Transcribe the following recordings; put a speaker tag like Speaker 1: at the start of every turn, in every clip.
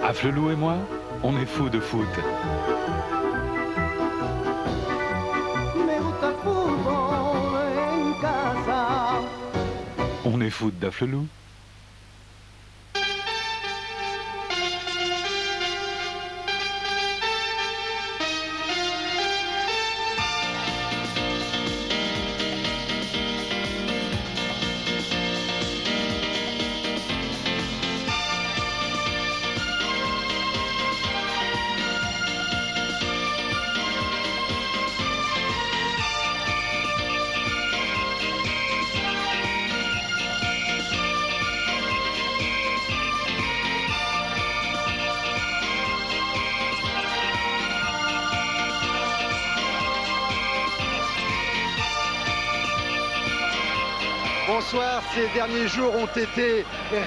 Speaker 1: Afflelou et moi, on est fous de foot. On est foot d'Afflelou.
Speaker 2: Bonsoir, ces derniers jours ont été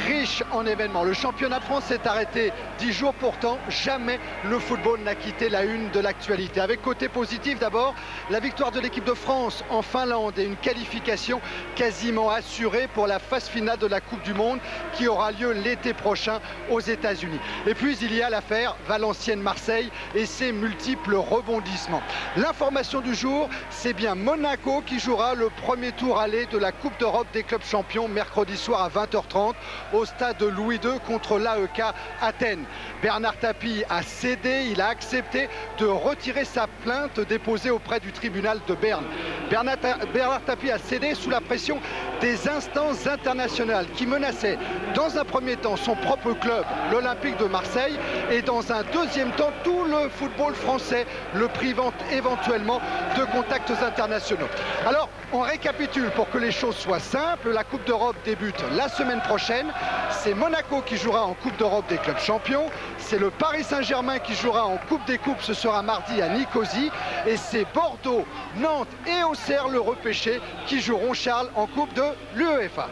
Speaker 2: riches en événements. Le championnat de France s'est arrêté 10 jours, pourtant jamais le football n'a quitté la une de l'actualité. Avec côté positif d'abord, la victoire de l'équipe de France en Finlande et une qualification quasiment assurée pour la phase finale de la Coupe du Monde qui aura lieu l'été prochain aux États-Unis. Et puis il y a l'affaire Valenciennes-Marseille et ses multiples rebondissements. L'information du jour, c'est bien Monaco qui jouera le premier tour aller de la Coupe d'Europe des clubs champions mercredi soir à 20h30 au stade Louis II contre l'AEK Athènes. Bernard Tapie a cédé, il a accepté de retirer sa plainte déposée auprès du tribunal de Berne. Bernard Tapie a cédé sous la pression des instances internationales qui menaçaient dans un premier temps son propre club, l'Olympique de Marseille, et dans un deuxième temps tout le football français, le privant éventuellement de contacts internationaux. Alors on récapitule pour que les choses soient simples. La Coupe d'Europe débute la semaine prochaine. C'est Monaco qui jouera en Coupe d'Europe des clubs champions. C'est le Paris Saint-Germain qui jouera en Coupe des Coupes. Ce sera mardi à Nicosie. Et c'est Bordeaux, Nantes et Auxerre, le repêché, qui joueront, Charles, en Coupe de l'UEFA.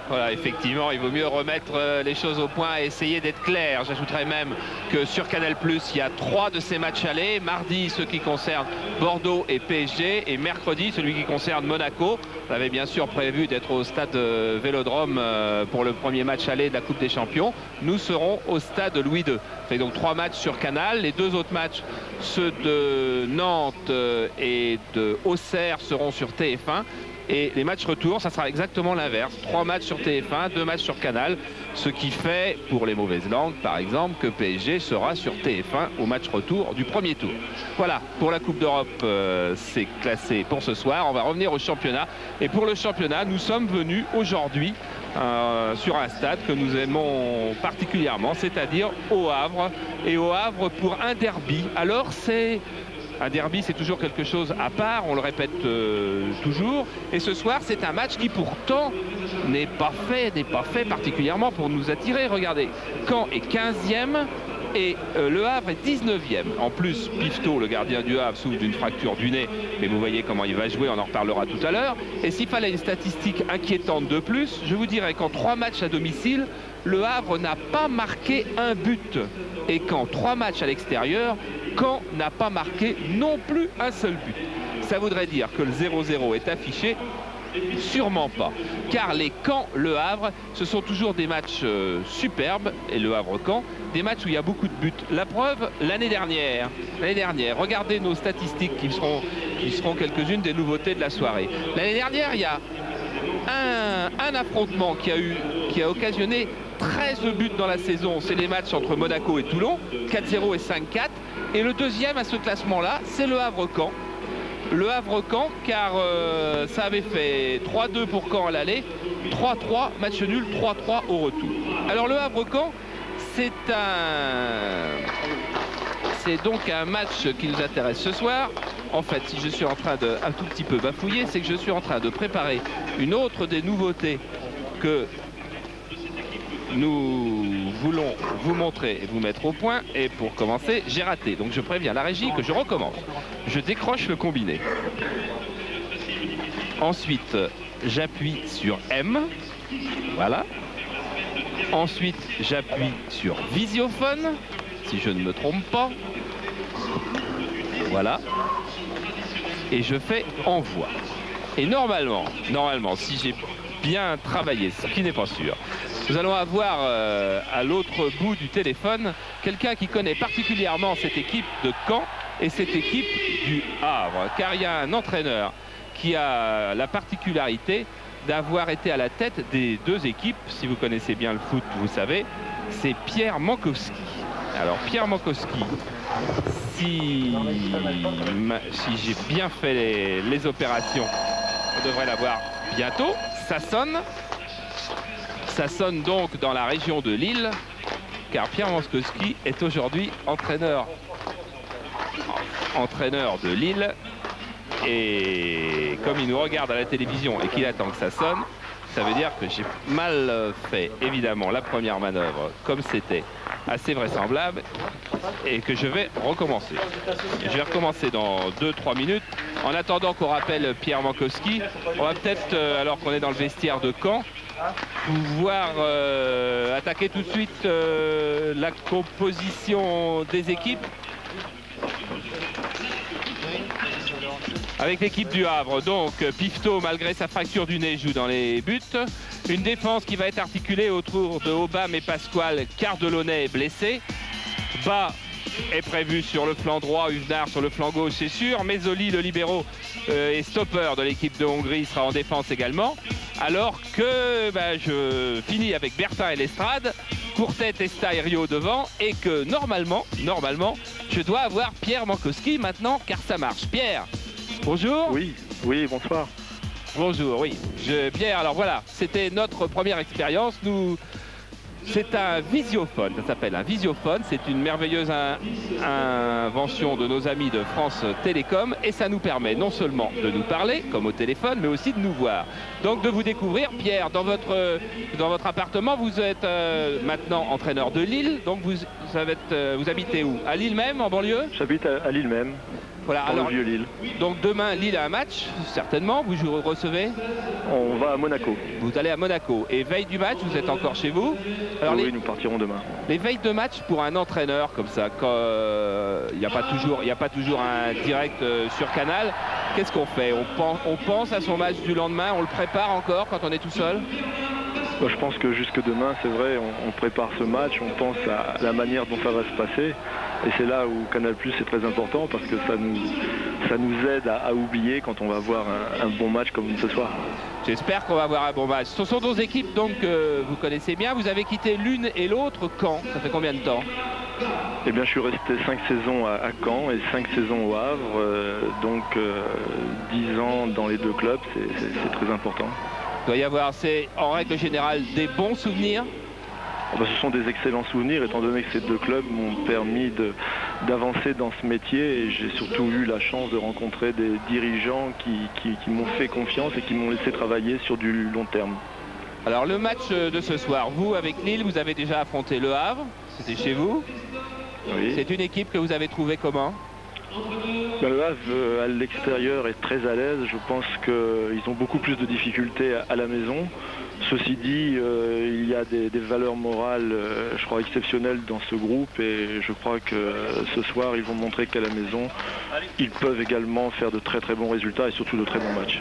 Speaker 3: Voilà, effectivement, il vaut mieux remettre les choses au point et essayer d'être clair. J'ajouterais même que sur Canal+, il y a 3 de ces matchs allés. Mardi, ceux qui concernent Bordeaux et PSG. Et mercredi, celui qui concerne Monaco. On avait bien sûr prévu d'être au stade Vélodrome pour le premier match aller de la Coupe des Champions. Nous serons au stade Louis II. Ça fait donc 3 matchs sur Canal. Les 2 autres matchs, ceux de Nantes et de Auxerre, seront sur TF1. Et les matchs retour, ça sera exactement l'inverse. 3 matchs sur TF1, 2 matchs sur Canal. Ce qui fait, pour les mauvaises langues, par exemple, que PSG sera sur TF1 au match retour du premier tour. Voilà, pour la Coupe d'Europe, c'est classé pour ce soir. On va revenir au championnat. Et pour le championnat, nous sommes venus aujourd'hui sur un stade que nous aimons particulièrement, c'est-à-dire au Havre. Et au Havre pour un derby. Alors c'est... Un derby, c'est toujours quelque chose à part, on le répète toujours. Et ce soir, c'est un match qui pourtant n'est pas fait particulièrement pour nous attirer. Regardez, Caen est 15e et Le Havre est 19e. En plus, Pifto, le gardien du Havre, souffre d'une fracture du nez. Et vous voyez comment il va jouer, on en reparlera tout à l'heure. Et s'il fallait une statistique inquiétante de plus, je vous dirais qu'en 3 matchs à domicile, Le Havre n'a pas marqué un but. Et qu'en 3 matchs à l'extérieur, Caen n'a pas marqué non plus un seul but. Ça voudrait dire que le 0-0 est affiché? Sûrement pas. Car les Caen-Le Havre, ce sont toujours des matchs superbes, et Le Havre-Caen, des matchs où il y a beaucoup de buts. La preuve, l'année dernière, regardez nos statistiques qui seront quelques-unes des nouveautés de la soirée. L'année dernière, il y a un affrontement qui a occasionné 13 buts dans la saison. C'est les matchs entre Monaco et Toulon, 4-0 et 5-4. Et le deuxième à ce classement-là, c'est Le Havre-Caen. Le Havre-Caen, car ça avait fait 3-2 pour Caen à l'aller, 3-3, match nul, 3-3 au retour. Alors Le Havre-Caen, c'est donc un match qui nous intéresse ce soir. En fait, si je suis en train de un tout petit peu bafouiller, c'est que je suis en train de préparer une autre des nouveautés que nous voulons vous montrer et vous mettre au point. Et pour commencer, j'ai raté. Donc je préviens la régie que je recommence. Je décroche le combiné. Ensuite, j'appuie sur M. Voilà. Ensuite, j'appuie sur Visiophone, si je ne me trompe pas. Voilà. Et je fais envoi. Et normalement, si j'ai bien travaillé, ce qui n'est pas sûr. Nous allons avoir à l'autre bout du téléphone quelqu'un qui connaît particulièrement cette équipe de Caen et cette équipe du Havre, car il y a un entraîneur qui a la particularité d'avoir été à la tête des deux équipes. Si vous connaissez bien le foot, vous savez, c'est Pierre Mankowski. Alors Pierre Mankowski, si j'ai bien fait les opérations, on devrait l'avoir bientôt. Ça sonne donc dans la région de Lille, car Pierre Mankowski est aujourd'hui entraîneur de Lille. Et comme il nous regarde à la télévision et qu'il attend que ça sonne, ça veut dire que j'ai mal fait évidemment la première manœuvre comme c'était assez vraisemblable et que je vais recommencer. Je vais recommencer dans 2-3 minutes. En attendant qu'on rappelle Pierre Mankowski, on va peut-être, alors qu'on est dans le vestiaire de Caen, pouvoir attaquer tout de suite la composition des équipes. Avec l'équipe du Havre, donc Pifto, malgré sa fracture du nez, joue dans les buts. Une défense qui va être articulée autour de Aubame et Pasquale, car Delaunay est blessé. Bas est prévu sur le flanc droit, Huvenard sur le flanc gauche, c'est sûr. Mezzoli, le libéraux et stopper de l'équipe de Hongrie, sera en défense également. Alors que je finis avec Bertin et Lestrade, Courtet, Testa et Rio devant, et que normalement, je dois avoir Pierre Mankowski maintenant, car ça marche. Pierre, bonjour.
Speaker 4: Oui, bonsoir.
Speaker 3: Bonjour, oui. Pierre, alors voilà, c'était notre première expérience. C'est un visiophone, ça s'appelle un visiophone. C'est une merveilleuse invention de nos amis de France Télécom et ça nous permet non seulement de nous parler, comme au téléphone, mais aussi de nous voir. Donc de vous découvrir. Pierre, dans votre appartement, vous êtes maintenant entraîneur de Lille. Donc vous habitez où? À Lille même, en banlieue?
Speaker 4: J'habite à Lille même.
Speaker 3: Voilà,
Speaker 4: dans le vieux Lille.
Speaker 3: Donc demain, Lille a un match, certainement. Vous recevez?
Speaker 4: On va à Monaco.
Speaker 3: Vous allez à Monaco. Et veille du match, vous êtes encore chez vous? Alors,
Speaker 4: oui, nous partirons demain.
Speaker 3: Les veilles de match pour un entraîneur comme ça, quand il n'y a pas toujours un direct sur Canal, qu'est-ce qu'on fait? On pense à son match du lendemain, on le prépare encore quand on est tout seul?
Speaker 4: Moi, je pense que jusque demain, c'est vrai, on prépare ce match, on pense à la manière dont ça va se passer. Et c'est là où Canal+ est très important parce que ça nous aide à oublier quand on va voir un bon match comme ce soir.
Speaker 3: J'espère qu'on va avoir un bon match. Ce sont deux équipes donc que vous connaissez bien. Vous avez quitté l'une et l'autre quand? Ça fait combien de temps?
Speaker 4: Eh bien, je suis resté 5 saisons à Caen et 5 saisons au Havre. Donc 10 ans dans les deux clubs, c'est très important.
Speaker 3: Il doit y avoir, c'est en règle générale, des bons souvenirs?
Speaker 4: Ce sont des excellents souvenirs, étant donné que ces deux clubs m'ont permis d'avancer dans ce métier et j'ai surtout eu la chance de rencontrer des dirigeants qui m'ont fait confiance et qui m'ont laissé travailler sur du long terme.
Speaker 3: Alors le match de ce soir, vous avec Lille, vous avez déjà affronté Le Havre, c'était chez vous.
Speaker 4: Oui.
Speaker 3: C'est une équipe que vous avez trouvée comment?
Speaker 4: Le Havre à l'extérieur est très à l'aise, je pense qu'ils ont beaucoup plus de difficultés à la maison. Ceci dit, il y a des valeurs morales, je crois, exceptionnelles dans ce groupe et je crois que ce soir, ils vont montrer qu'à la maison, ils peuvent également faire de très très bons résultats et surtout de très bons matchs.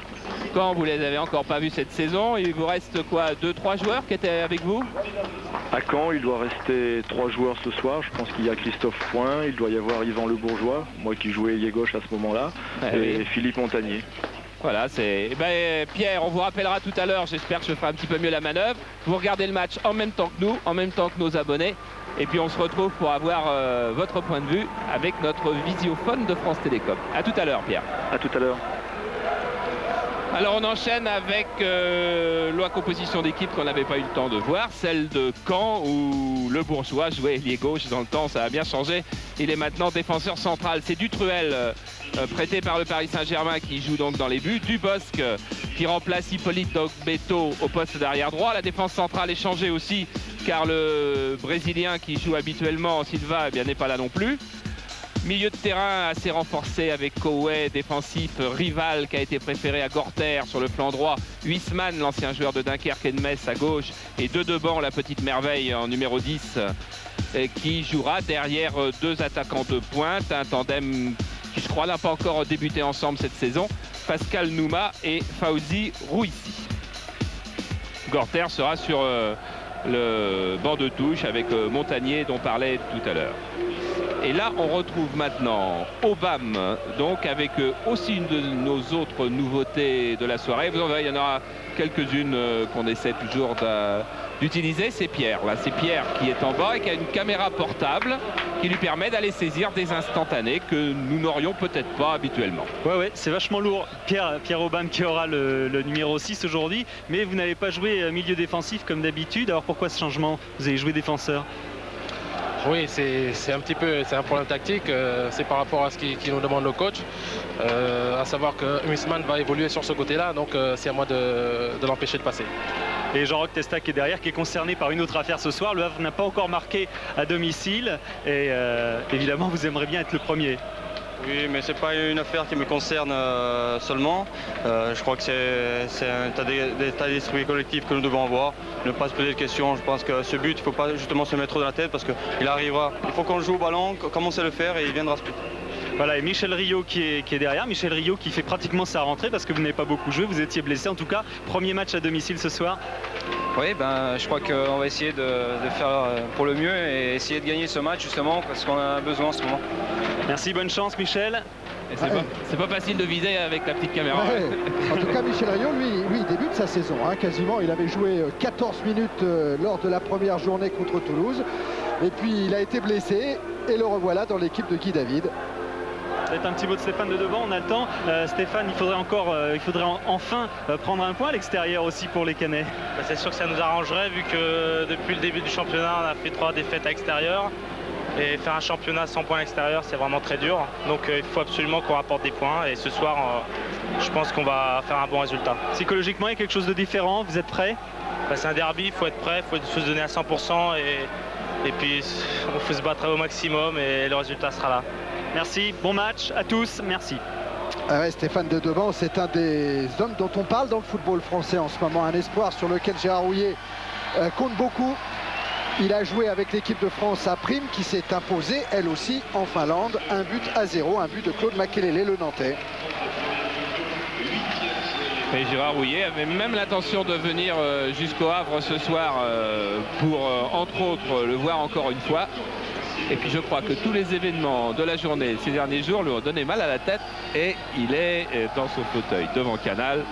Speaker 3: Quand vous les avez encore pas vus cette saison, il vous reste quoi, 2-3 joueurs qui étaient avec vous?
Speaker 4: À Caen, il doit rester 3 joueurs ce soir. Je pense qu'il y a Christophe Point, il doit y avoir Yvan Le Bourgeois, moi qui jouais ailier gauche à ce moment-là, et Philippe Montagnier.
Speaker 3: Voilà, Pierre, on vous rappellera tout à l'heure, j'espère que je ferai un petit peu mieux la manœuvre. Vous regardez le match en même temps que nous, en même temps que nos abonnés. Et puis on se retrouve pour avoir votre point de vue avec notre visiophone de France Télécom. A tout à l'heure, Pierre.
Speaker 4: A tout à l'heure.
Speaker 3: Alors on enchaîne avec la composition d'équipe qu'on n'avait pas eu le temps de voir, celle de Caen où Le Bourgeois jouait ailier gauche dans le temps, ça a bien changé. Il est maintenant défenseur central. C'est Dutruel, prêté par le Paris Saint-Germain, qui joue donc dans les buts. Dubosc qui remplace Hippolyte Beto au poste d'arrière droit. La défense centrale est changée aussi car le Brésilien qui joue habituellement, Silva, n'est pas là non plus. Milieu de terrain assez renforcé avec Koué, défensif rival qui a été préféré à Gorter sur le flanc droit. Huisman, l'ancien joueur de Dunkerque et de Metz à gauche. Et Dedebans, la petite merveille en numéro 10, qui jouera derrière deux attaquants de pointe. Un tandem qui, je crois, n'a pas encore débuté ensemble cette saison. Pascal Nouma et Fauzi Rouissi. Gorter sera sur le banc de touche avec Montagnier dont parlait tout à l'heure. Et là, on retrouve maintenant Obam, donc avec aussi une de nos autres nouveautés de la soirée. Vous en verrez, il y en aura quelques-unes qu'on essaie toujours d'utiliser. C'est Pierre, là, c'est Pierre qui est en bas et qui a une caméra portable qui lui permet d'aller saisir des instantanés que nous n'aurions peut-être pas habituellement.
Speaker 5: Ouais, c'est vachement lourd. Pierre Obam qui aura le numéro 6 aujourd'hui, mais vous n'avez pas joué milieu défensif comme d'habitude. Alors pourquoi ce changement? Vous avez joué défenseur?
Speaker 6: Oui, c'est un problème tactique, c'est par rapport à ce qui nous demande le coach, à savoir que Huisman va évoluer sur ce côté-là, donc c'est à moi de l'empêcher de passer.
Speaker 5: Et Jean-Roch Testa qui est derrière, qui est concerné par une autre affaire ce soir. Le Havre n'a pas encore marqué à domicile et évidemment vous aimeriez bien être le premier.
Speaker 7: Oui, mais c'est pas une affaire qui me concerne seulement. Je crois que c'est un état d'esprit collectif que nous devons avoir. Ne pas se poser de questions. Je pense que ce but, il ne faut pas justement se mettre dans la tête parce qu'il arrivera. Il faut qu'on joue au ballon, comme on sait le faire et il viendra se plus.
Speaker 5: Voilà, et Michel Rio qui est derrière. Michel Rio qui fait pratiquement sa rentrée parce que vous n'avez pas beaucoup joué. Vous étiez blessé. En tout cas, premier match à domicile ce soir.
Speaker 8: Oui, je crois qu'on va essayer de faire pour le mieux et essayer de gagner ce match justement parce qu'on a besoin en ce moment.
Speaker 5: Merci, bonne chance Michel.
Speaker 3: C'est pas facile de viser avec la petite caméra.
Speaker 2: Ouais. En tout cas, Michel Rio, lui, il débute sa saison, quasiment. Il avait joué 14 minutes lors de la première journée contre Toulouse. Et puis, il a été blessé et le revoilà dans l'équipe de Guy David.
Speaker 5: Peut-être un petit mot de Stéphane de devant, on a le temps. Stéphane, il faudrait enfin prendre un point à l'extérieur aussi pour les Canets.
Speaker 9: C'est sûr que ça nous arrangerait vu que depuis le début du championnat, on a fait 3 défaites à l'extérieur. Et faire un championnat sans points à l'extérieur, c'est vraiment très dur. Donc il faut absolument qu'on rapporte des points. Et ce soir, je pense qu'on va faire un bon résultat.
Speaker 5: Psychologiquement, il y a quelque chose de différent. Vous êtes prêts?
Speaker 9: C'est un derby, il faut être prêt, il faut se donner à 100%. Et puis, il faut se battre au maximum et le résultat sera là.
Speaker 5: Merci, bon match à tous, merci.
Speaker 2: Stéphane de Deban, c'est un des hommes dont on parle dans le football français en ce moment. Un espoir sur lequel Gérard Houllier compte beaucoup. Il a joué avec l'équipe de France à Prime qui s'est imposée, elle aussi, en Finlande. 1-0, un but de Claude Makelele, le Nantais.
Speaker 3: Et Gérard Houllier avait même l'intention de venir jusqu'au Havre ce soir pour, entre autres, le voir encore une fois. Et puis je crois que tous les événements de la journée ces derniers jours lui ont donné mal à la tête et il est dans son fauteuil devant Canal.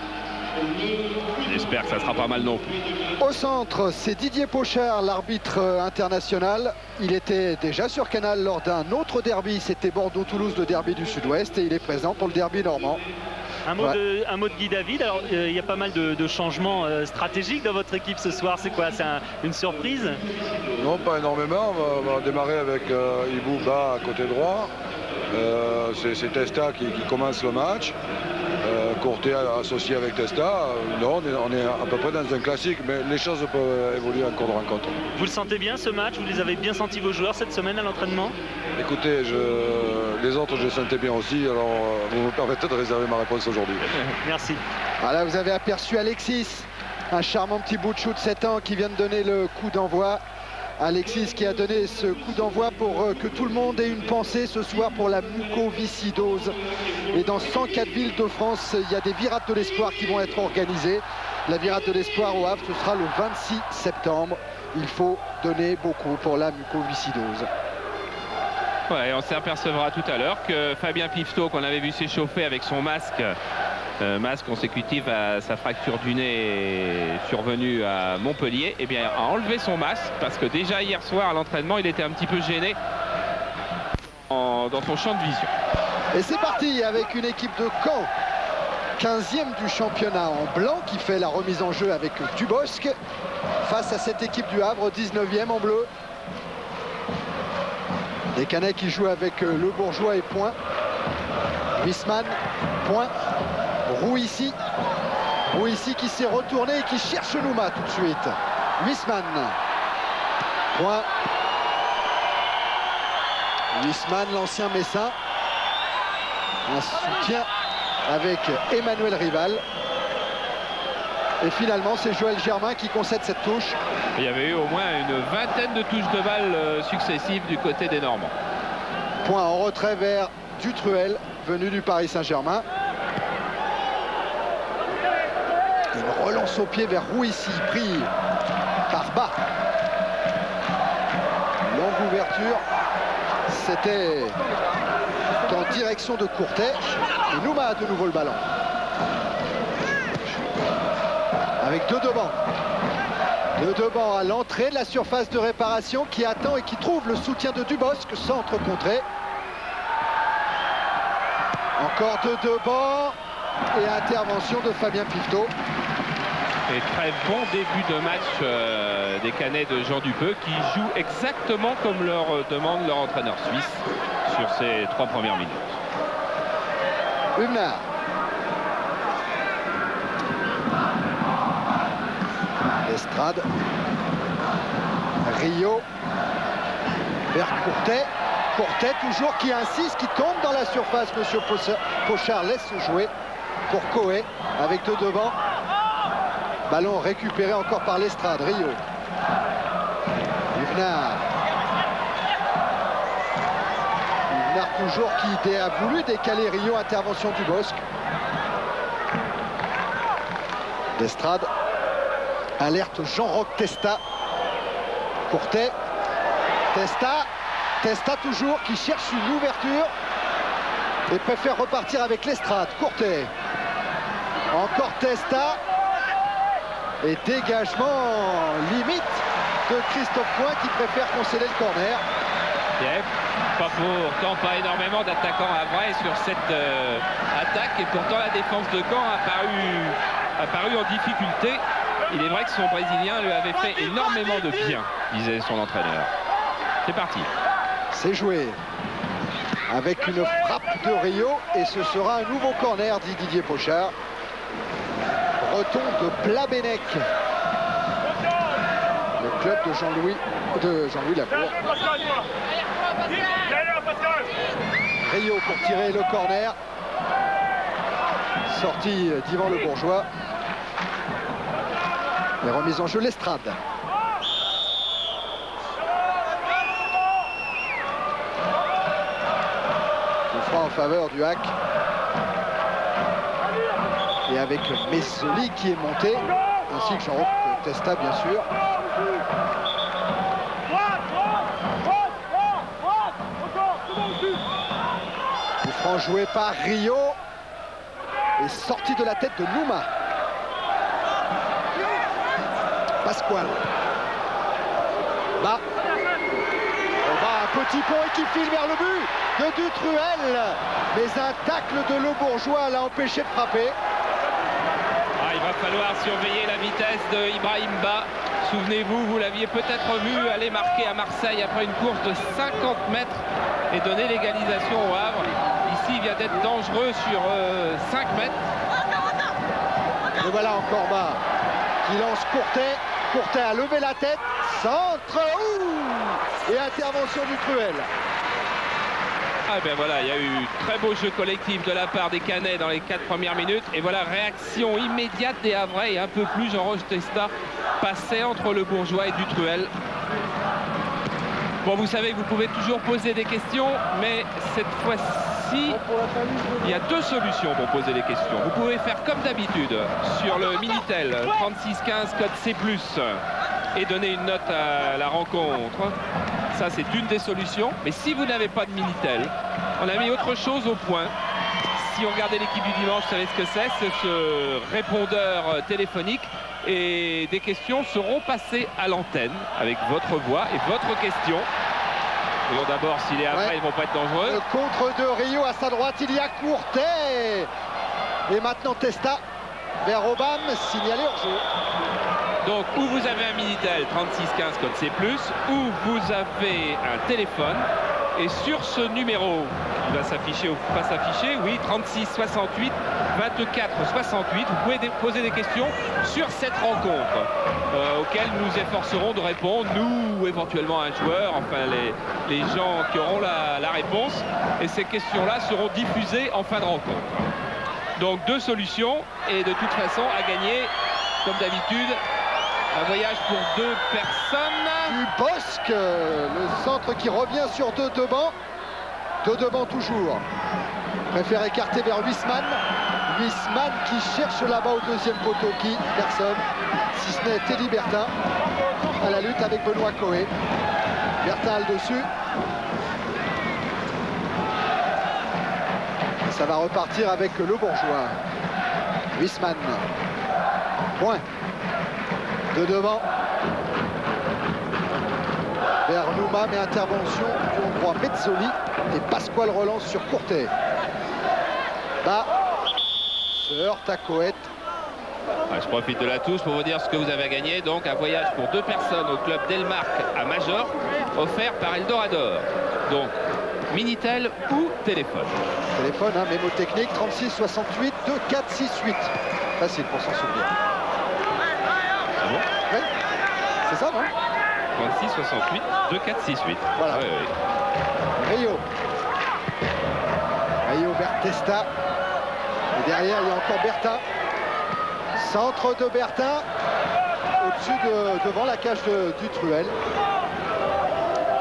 Speaker 3: J'espère que ça sera pas mal non plus.
Speaker 2: Au centre, c'est Didier Pochard, l'arbitre international. Il était déjà sur Canal lors d'un autre derby, c'était Bordeaux-Toulouse, le derby du Sud-Ouest, et il est présent pour le derby normand.
Speaker 5: Un mot de Guy David. Alors il y a pas mal de changements stratégiques dans votre équipe ce soir. C'est quoi? C'est une surprise?
Speaker 10: Non, pas énormément. On va démarrer avec Ibou bas à côté droit. C'est Testa qui commence le match. Courtet associé avec Testa. Non, on est à peu près dans un classique, mais les choses peuvent évoluer encore de rencontre.
Speaker 5: Vous le sentez bien ce match? Vous les avez bien sentis vos joueurs cette semaine à l'entraînement?
Speaker 10: Écoutez, les autres je les sentais bien aussi, alors vous me permettez de réserver ma réponse aujourd'hui.
Speaker 5: Merci.
Speaker 2: Voilà, vous avez aperçu Alexis, un charmant petit bout de chou de 7 ans qui vient de donner le coup d'envoi. Alexis qui a donné ce coup d'envoi pour que tout le monde ait une pensée ce soir pour la mucoviscidose. Et dans 104 villes de France, il y a des virades de l'espoir qui vont être organisées. La virade de l'espoir au Havre, ce sera le 26 septembre. Il faut donner beaucoup pour la mucoviscidose.
Speaker 3: Ouais, on s'apercevra tout à l'heure que Fabien Pifto, qu'on avait vu s'échauffer avec son masque consécutif à sa fracture du nez survenue à Montpellier, eh bien, a enlevé son masque parce que déjà hier soir à l'entraînement, il était un petit peu gêné dans son champ de vision.
Speaker 2: Et c'est parti avec une équipe de Caen, 15e du championnat en blanc, qui fait la remise en jeu avec Dubosc face à cette équipe du Havre, 19e en bleu. Les Canets qui jouent avec Le Bourgeois et Point. Huisman, Point. Rouissi qui s'est retourné et qui cherche Nouma tout de suite. Huisman. Point. Huisman, l'ancien Messin. Un soutien avec Emmanuel Rival. Et finalement, c'est Joël Germain qui concède cette touche.
Speaker 3: Il y avait eu au moins une vingtaine de touches de balle successives du côté des Normands.
Speaker 2: Point en retrait vers Dutruel, venu du Paris Saint-Germain. Une relance au pied vers Rouissi, pris par Bas. Longue ouverture. C'était en direction de Courtet. Et Nouma a de nouveau le ballon. Avec deux devant. Deux devant à l'entrée de la surface de réparation qui attend et qui trouve le soutien de Dubosc. Centre contré. Encore deux devant. Et intervention de Fabien Pifto.
Speaker 3: Et très bon début de match des Canets de Jean Dupeux qui jouent exactement comme leur demande leur entraîneur suisse sur ces 3 premières minutes.
Speaker 2: Humenard. Estrade. Rio. Vers Courtet. Courtet toujours qui insiste, qui tombe dans la surface. Monsieur Pochard laisse jouer pour Coé avec deux devant. Ballon récupéré encore par l'Estrade. Rio. Humenard. Humenard toujours qui a voulu décaler Rio. Intervention du Bosc. L'Estrade. Alerte Jean-Roch Testa. Courtet. Testa. Testa toujours qui cherche une ouverture et préfère repartir avec l'Estrade. Courtet. Encore Testa. Et dégagement limite de Christophe Point qui préfère concéder le corner.
Speaker 3: Pas énormément d'attaquants à vrai sur cette attaque et pourtant la défense de Caen a paru en difficulté. Il est vrai que son Brésilien lui avait fait énormément de bien, disait son entraîneur. C'est parti.
Speaker 2: C'est joué avec une frappe de Rio et ce sera un nouveau corner, dit Didier Pochard. Breton de Plabennec. Le club de Jean-Louis Lafour. Rio pour tirer le corner. Sortie d'Yvan Le Bourgeois. Et remise en jeu l'Estrade. Coup franc en faveur du Hack. Et avec Messoli qui est monté, ainsi que Jean-Roch Testa bien sûr. Coup franc joué par Rio. Et sorti de la tête de Nouma. Pasquale. Bas. On va un petit pont et qui file vers le but de Dutruel. Mais un tacle de Le Bourgeois l'a empêché de frapper.
Speaker 3: Il va falloir surveiller la vitesse de Ibrahim Ba. Souvenez-vous, vous l'aviez peut-être vu aller marquer à Marseille après une course de 50 mètres et donner l'égalisation au Havre. Ici, il vient d'être dangereux sur 5 mètres.
Speaker 2: Et voilà encore Ba qui lance Courtet. Courtet a levé la tête. Centre. Et intervention du Cruel.
Speaker 3: Ah ben voilà, il y a eu très beau jeu collectif de la part des Canets dans les 4 premières minutes. Et voilà, réaction immédiate des Havrais et un peu plus Jean-Roch Testa passait entre Le Bourgeois et Dutruel. Bon, vous savez que vous pouvez toujours poser des questions, mais cette fois-ci, il y a 2 solutions pour poser des questions. Vous pouvez faire comme d'habitude sur le Minitel 3615 code C+, et donner une note à la rencontre. Ça, c'est une des solutions. Mais si vous n'avez pas de Minitel, on a mis autre chose au point. Si on regardait l'équipe du dimanche, vous savez ce que c'est ce répondeur téléphonique. Et des questions seront passées à l'antenne avec votre voix et votre question. Voyons d'abord si les Havrais ne vont pas être dangereux.
Speaker 2: Le contre de Rio à sa droite, il y a Courtet. Et maintenant Testa vers Obama, signalé hors jeu.
Speaker 3: Donc, ou vous avez un Minitel 3615 code C+, ou vous avez un téléphone. Et sur ce numéro, qui va s'afficher ou pas s'afficher, oui, 36 68 24 68, vous pouvez poser des questions sur cette rencontre, auxquelles nous efforcerons de répondre, nous ou éventuellement un joueur, enfin les gens qui auront la réponse. Et ces questions-là seront diffusées en fin de rencontre. Donc 2 solutions, et de toute façon à gagner, comme d'habitude, un voyage pour 2 personnes.
Speaker 2: Du Bosc, le centre qui revient sur 2 devant. 2 devant toujours. Préfère écarter vers Huisman. Huisman qui cherche là-bas au deuxième poteau. Qui? Personne. Si ce n'est Teddy Bertin à la lutte avec Benoît Coé. Bertin a le dessus. Ça va repartir avec le Bourgeois. Huisman. Point. De devant. Vers Nouma, mais intervention du Hongrois Mezzoli. Et Pasquale relance sur Courtet. Bas. Se heurte à Coët.
Speaker 3: Je profite de la touche pour vous dire ce que vous avez gagné. Donc un voyage pour 2 personnes au club Delmark à Majorque, offert par Eldorador. Donc Minitel ou téléphone.
Speaker 2: Téléphone, hein, mémo technique, 36 68 2 4 6 8. Facile pour s'en souvenir.
Speaker 3: Ah bon?
Speaker 2: Oui, c'est ça, non?
Speaker 3: 36 68 2 4 6 8.
Speaker 2: Voilà.
Speaker 3: Oui, oui.
Speaker 2: Rio vers Testa. Et derrière, il y a encore Bertin. Centre de Bertin. Au-dessus devant la cage du Truel.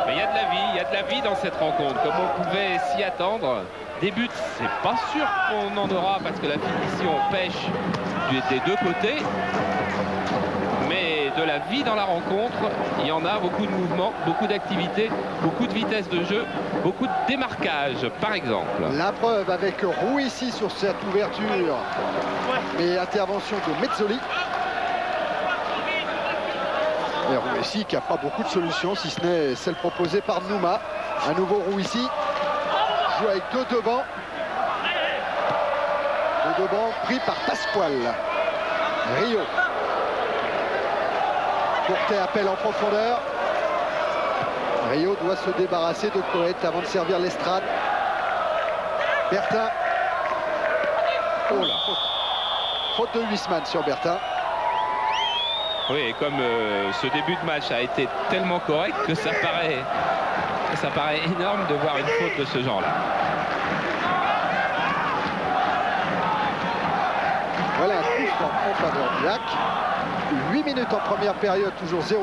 Speaker 3: Mais il y a de la vie dans cette rencontre, comme on pouvait s'y attendre. Des buts, c'est pas sûr qu'on en aura parce que la finition pêche des deux côtés. Mais de la vie dans la rencontre, il y en a, beaucoup de mouvements, beaucoup d'activité, beaucoup de vitesse de jeu, beaucoup de démarquage, par exemple.
Speaker 2: La preuve avec Roux ici sur cette ouverture. Mais intervention de Mezzoli. Et Rouissi qui n'a pas beaucoup de solutions, si ce n'est celle proposée par Nouma. Un nouveau Rouissi. Joue avec 2 devant. 2 devant pris par Pasquale. Rio. Courtet appelle en profondeur. Rio doit se débarrasser de Coët avant de servir l'estrade. Bertin. Oh là. Faute de Huisman sur Bertin.
Speaker 3: Oui, et comme ce début de match a été tellement correct que ça paraît énorme de voir une faute de ce genre-là.
Speaker 2: Voilà un coup franc en faveur du Lac. 8 minutes en première période, toujours 0-0.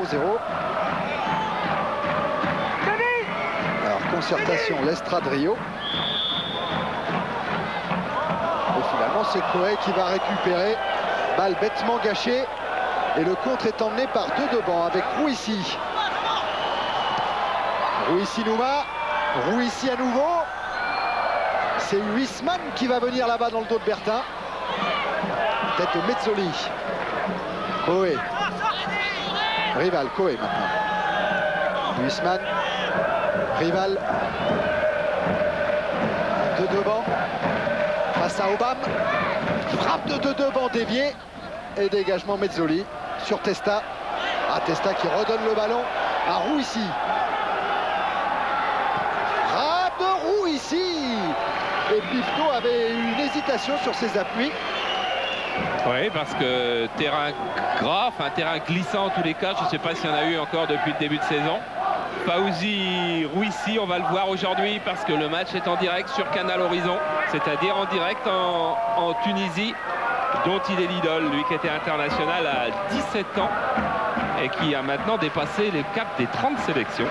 Speaker 2: Alors concertation, l'Estrade Rio. Et finalement c'est Coé qui va récupérer. Balle bêtement gâchée. Et le contre est emmené par 2 devant avec Rouissi. Rouissi-Nouma. Rouissi à nouveau. C'est Huisman qui va venir là-bas dans le dos de Bertin. Tête de Mezzoli. Coé. Rival, Coé maintenant. Huisman. Rival. 2 devant. Face à Obama. Frappe de 2 devant déviée. Et dégagement Mezzoli sur Testa. Ah, Testa qui redonne le ballon à Rouissi. Frappe de Rouissi. Et Pifto avait une hésitation sur ses appuis.
Speaker 3: Oui, parce que terrain gras, enfin terrain glissant en tous les cas. Je ne sais pas s'il y en a eu encore depuis le début de saison. Fawzi Rouissi, on va le voir aujourd'hui parce que le match est en direct sur Canal Horizon, c'est-à-dire en direct en Tunisie, dont il est l'idole, lui qui était international à 17 ans et qui a maintenant dépassé les caps des 30 sélections.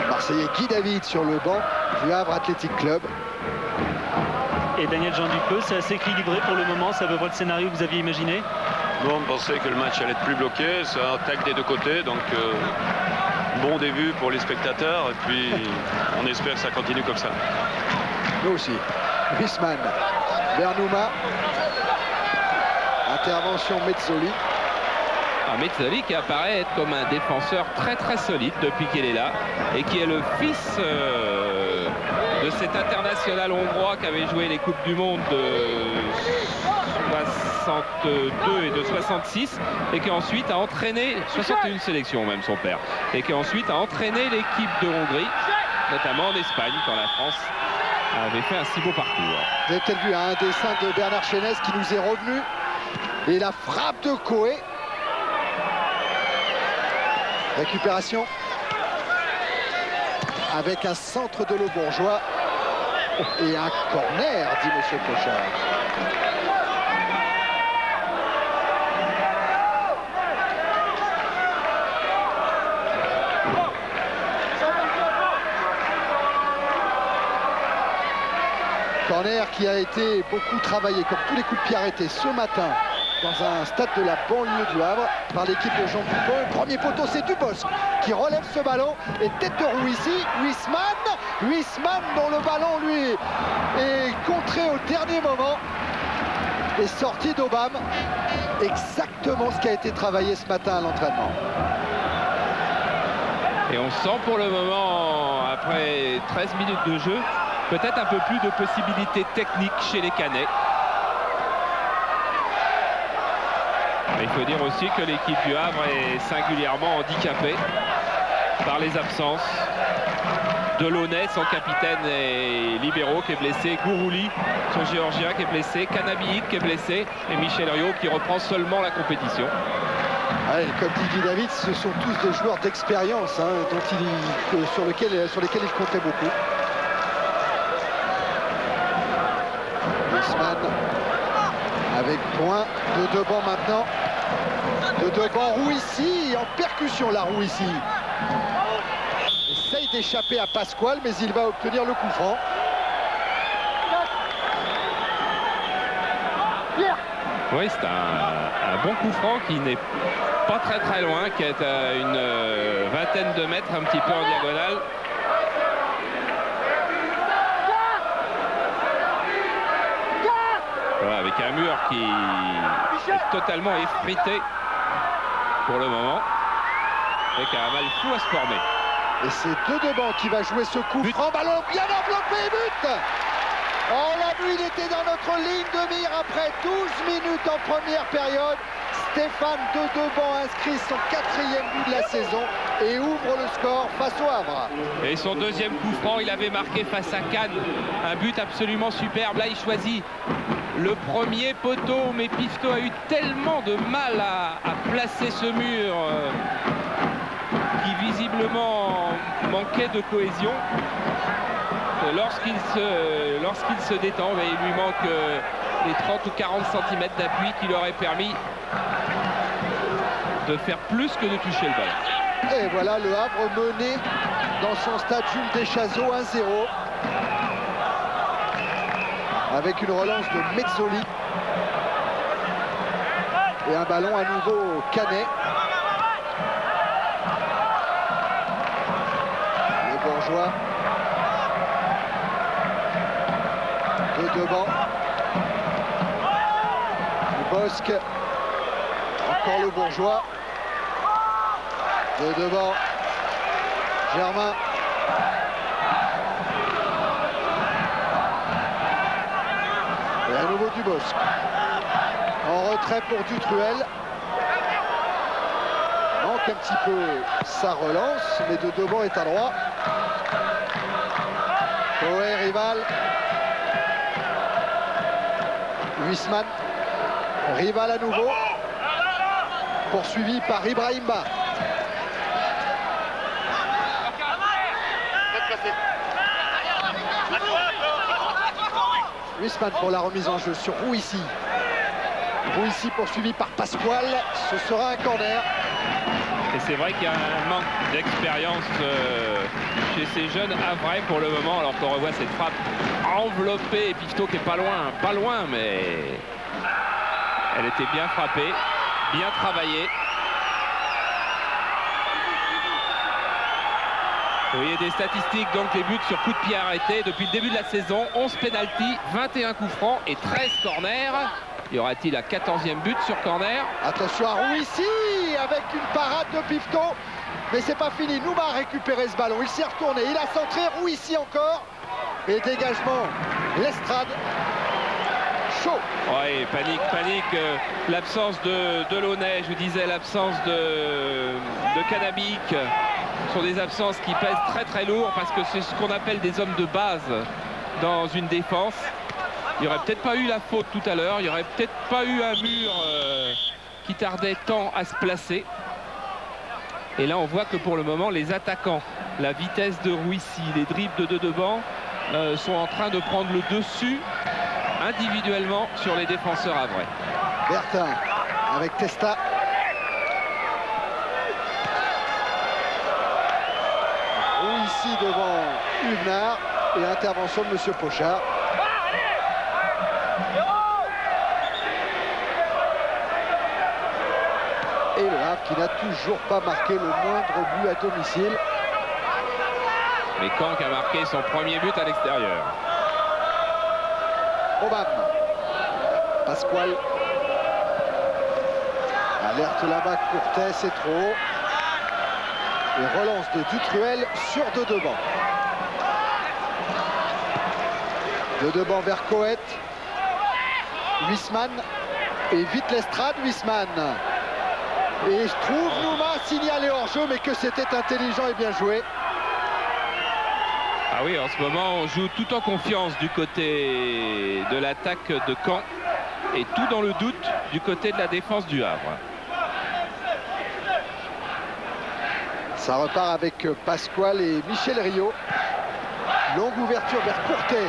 Speaker 2: Marseillais Guy David sur le banc du Havre Athletic Club.
Speaker 5: Et Daniel Jean Duclos, c'est assez équilibré pour le moment, c'est à peu près le scénario que vous aviez imaginé?
Speaker 11: Bon, on pensait que le match allait être plus bloqué, ça attaque des deux côtés, donc bon début pour les spectateurs, et puis on espère que ça continue comme ça.
Speaker 2: Nous aussi. Huisman, Bernouma. Intervention Mezzoli.
Speaker 3: Mezzoli qui apparaît être comme un défenseur très très solide depuis qu'il est là et qui est le fils de cet international hongrois qui avait joué les Coupes du Monde de 62 et de 66 et qui ensuite a entraîné 61 sélections même son père et qui ensuite a entraîné l'équipe de Hongrie notamment en Espagne quand la France avait fait un si beau parcours.
Speaker 2: Vous avez peut-être vu un dessin de Bernard Chénès qui nous est revenu et la frappe de Coé. Récupération avec un centre de Le Bourgeois et un corner, dit M. Cochard. Corner qui a été beaucoup travaillé, comme tous les coups de pied arrêtés ce matin, dans un stade de la banlieue du Havre, par l'équipe de Jean Dupont. Le premier poteau, c'est Dubosc qui relève ce ballon. Et tête de Rouissy, Huisman dont le ballon, lui, est contré au dernier moment. Et sorti d'Obama. Exactement ce qui a été travaillé ce matin à l'entraînement.
Speaker 3: Et on sent pour le moment, après 13 minutes de jeu, peut-être un peu plus de possibilités techniques chez les Canets. Mais il faut dire aussi que l'équipe du Havre est singulièrement handicapée par les absences. Delaunay, son capitaine et libéraux, qui est blessé. Gourouli, son géorgien, qui est blessé. Canabiid, qui est blessé. Et Michel Riot, qui reprend seulement la compétition.
Speaker 2: Ouais, comme dit Guy David, ce sont tous des joueurs d'expérience sur lesquels il comptait beaucoup. Huisman avec point de Deban maintenant. De Deban, Rouissy en percussion là, Rouissy. Essaye d'échapper à Pasquale, mais il va obtenir le coup franc.
Speaker 3: Oui, c'est un bon coup franc qui n'est pas très loin, qui est à une vingtaine de mètres, un petit peu en diagonale. Voilà, avec un mur qui est totalement effrité pour le moment, avec un mal fou à se former.
Speaker 2: Et c'est Deban qui va jouer ce coup franc, ballon bien enveloppé, but! On l'a vu, il était dans notre ligne de mire après 12 minutes en première période. Stéphane Deban inscrit son 4e but de la saison et ouvre le score face au Havre.
Speaker 3: Et son deuxième coup franc, il avait marqué face à Cannes. Un but absolument superbe. Là, il choisit le premier poteau, mais Pifto a eu tellement de mal à placer ce mur qui visiblement manquait de cohésion. Lorsqu'il se détend, il lui manque les 30 ou 40 cm d'appui qui lui auraient permis de faire plus que de toucher le ballon.
Speaker 2: Et voilà le Havre mené dans son stade Jules Deschazos 1-0. Avec une relance de Mezzoli. Et un ballon à nouveau Canet. Le Bourgeois. Deban. Bosque. Encore le Bourgeois. Deban. Germain. Et à nouveau Dubosc. En retrait pour Dutruel. Manque un petit peu sa relance, mais Deban est à droit. Coé, Rival. Huisman, Rival à nouveau, poursuivi par Ibrahimba. Huisman pour la remise en jeu sur Rouissy. Rouissy poursuivi par Pasquale, ce sera un corner.
Speaker 3: Et c'est vrai qu'il y a un manque d'expérience chez ces jeunes Havrais pour le moment, alors qu'on revoit cette frappe enveloppée et Pifto qui est pas loin, mais elle était bien frappée, bien travaillée. Vous voyez des statistiques, donc les buts sur coups de pied arrêtés depuis le début de la saison, 11 pénaltys, 21 coups francs et 13 corners. Y aura-t-il un 14e but sur corner?
Speaker 2: Attention à Rouissy avec une parade de Pifto. Mais c'est pas fini. Nouma a récupéré ce ballon. Il s'est retourné. Il a centré. Rouissy encore. Et dégagement. L'Estrade. Chaud.
Speaker 3: Oui, panique. L'absence de Delaunay, je disais, l'absence de Canabic. Ce sont des absences qui pèsent très lourd parce que c'est ce qu'on appelle des hommes de base dans une défense. Il n'y aurait peut-être pas eu la faute tout à l'heure, il n'y aurait peut-être pas eu un mur qui tardait tant à se placer. Et là, on voit que pour le moment, les attaquants, la vitesse de Rouissy, les dribbles de Deban sont en train de prendre le dessus individuellement sur les défenseurs havrais.
Speaker 2: Bertin avec Testa. Rouissy devant Huvenard et intervention de M. Pochard. Havre qui n'a toujours pas marqué le moindre but à domicile.
Speaker 3: Mais Caen qui a marqué son premier but à l'extérieur.
Speaker 2: Obama. Pasquale. Alerte là-bas, Courtet, c'est trop haut. Et relance de Dutruel sur Dedeban. Dedeban vers Coët. Huisman. Et vite l'estrade, Huisman. Et je trouve Nouma signalé hors jeu, mais que c'était intelligent et bien joué.
Speaker 3: Ah oui, en ce moment, on joue tout en confiance du côté de l'attaque de Caen et tout dans le doute du côté de la défense du Havre.
Speaker 2: Ça repart avec Pasquale et Michel Rio. Longue ouverture vers Courtet.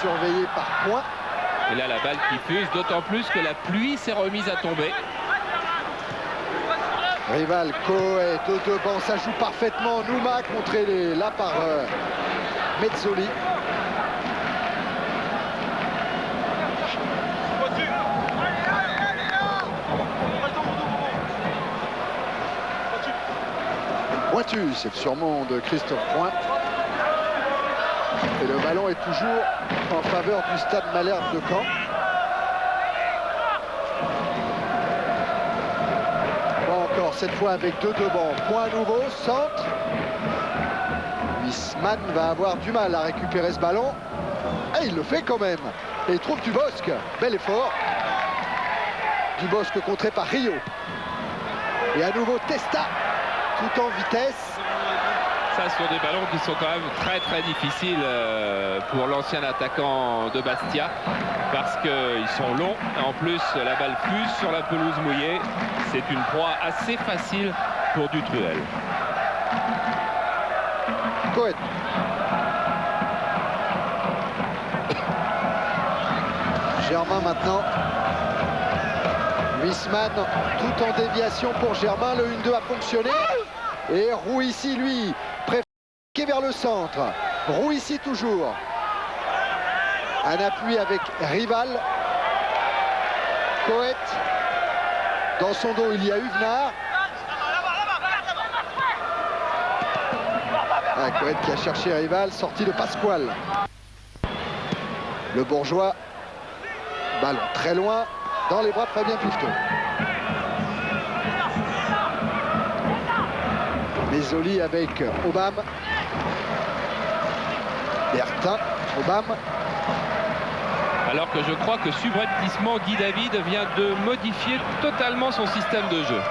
Speaker 2: Surveillé par Point.
Speaker 3: Et là, la balle qui fuse, d'autant plus que la pluie s'est remise à tomber.
Speaker 2: Rival, Coët, Dedeban, ça joue parfaitement. Nouma contré là par Mezzoli. Pointu, c'est le surnom de Christophe Point. Et le ballon est toujours en faveur du Stade Malherbe de Caen. Encore cette fois avec Dedeban. Point nouveau, centre. Huisman va avoir du mal à récupérer ce ballon. Et il le fait quand même. Et il trouve Dubosc. Bel effort. Dubosc contré par Rio. Et à nouveau Testa. Tout en vitesse.
Speaker 3: Ça, ce sont des ballons qui sont quand même très difficiles pour l'ancien attaquant de Bastia parce qu'ils sont longs. En plus, la balle fuse sur la pelouse mouillée. C'est une proie assez facile pour Dutruel.
Speaker 2: Coët. Germain maintenant. Huisman, tout en déviation pour Germain. Le 1-2 a fonctionné. Et Rouissi, lui, préfère vers le centre. Rouissi toujours. Un appui avec Rival. Coët. Dans son dos, il y a Huvenard. Coët qui a cherché Rival, sortie de Pasquale. Le Bourgeois. Ballon très loin dans les bras de Fabien Pifton. Mezzoli avec Obam. Bertin, Obam.
Speaker 3: Alors que je crois que subrepticement, Guy David vient de modifier totalement son système de jeu.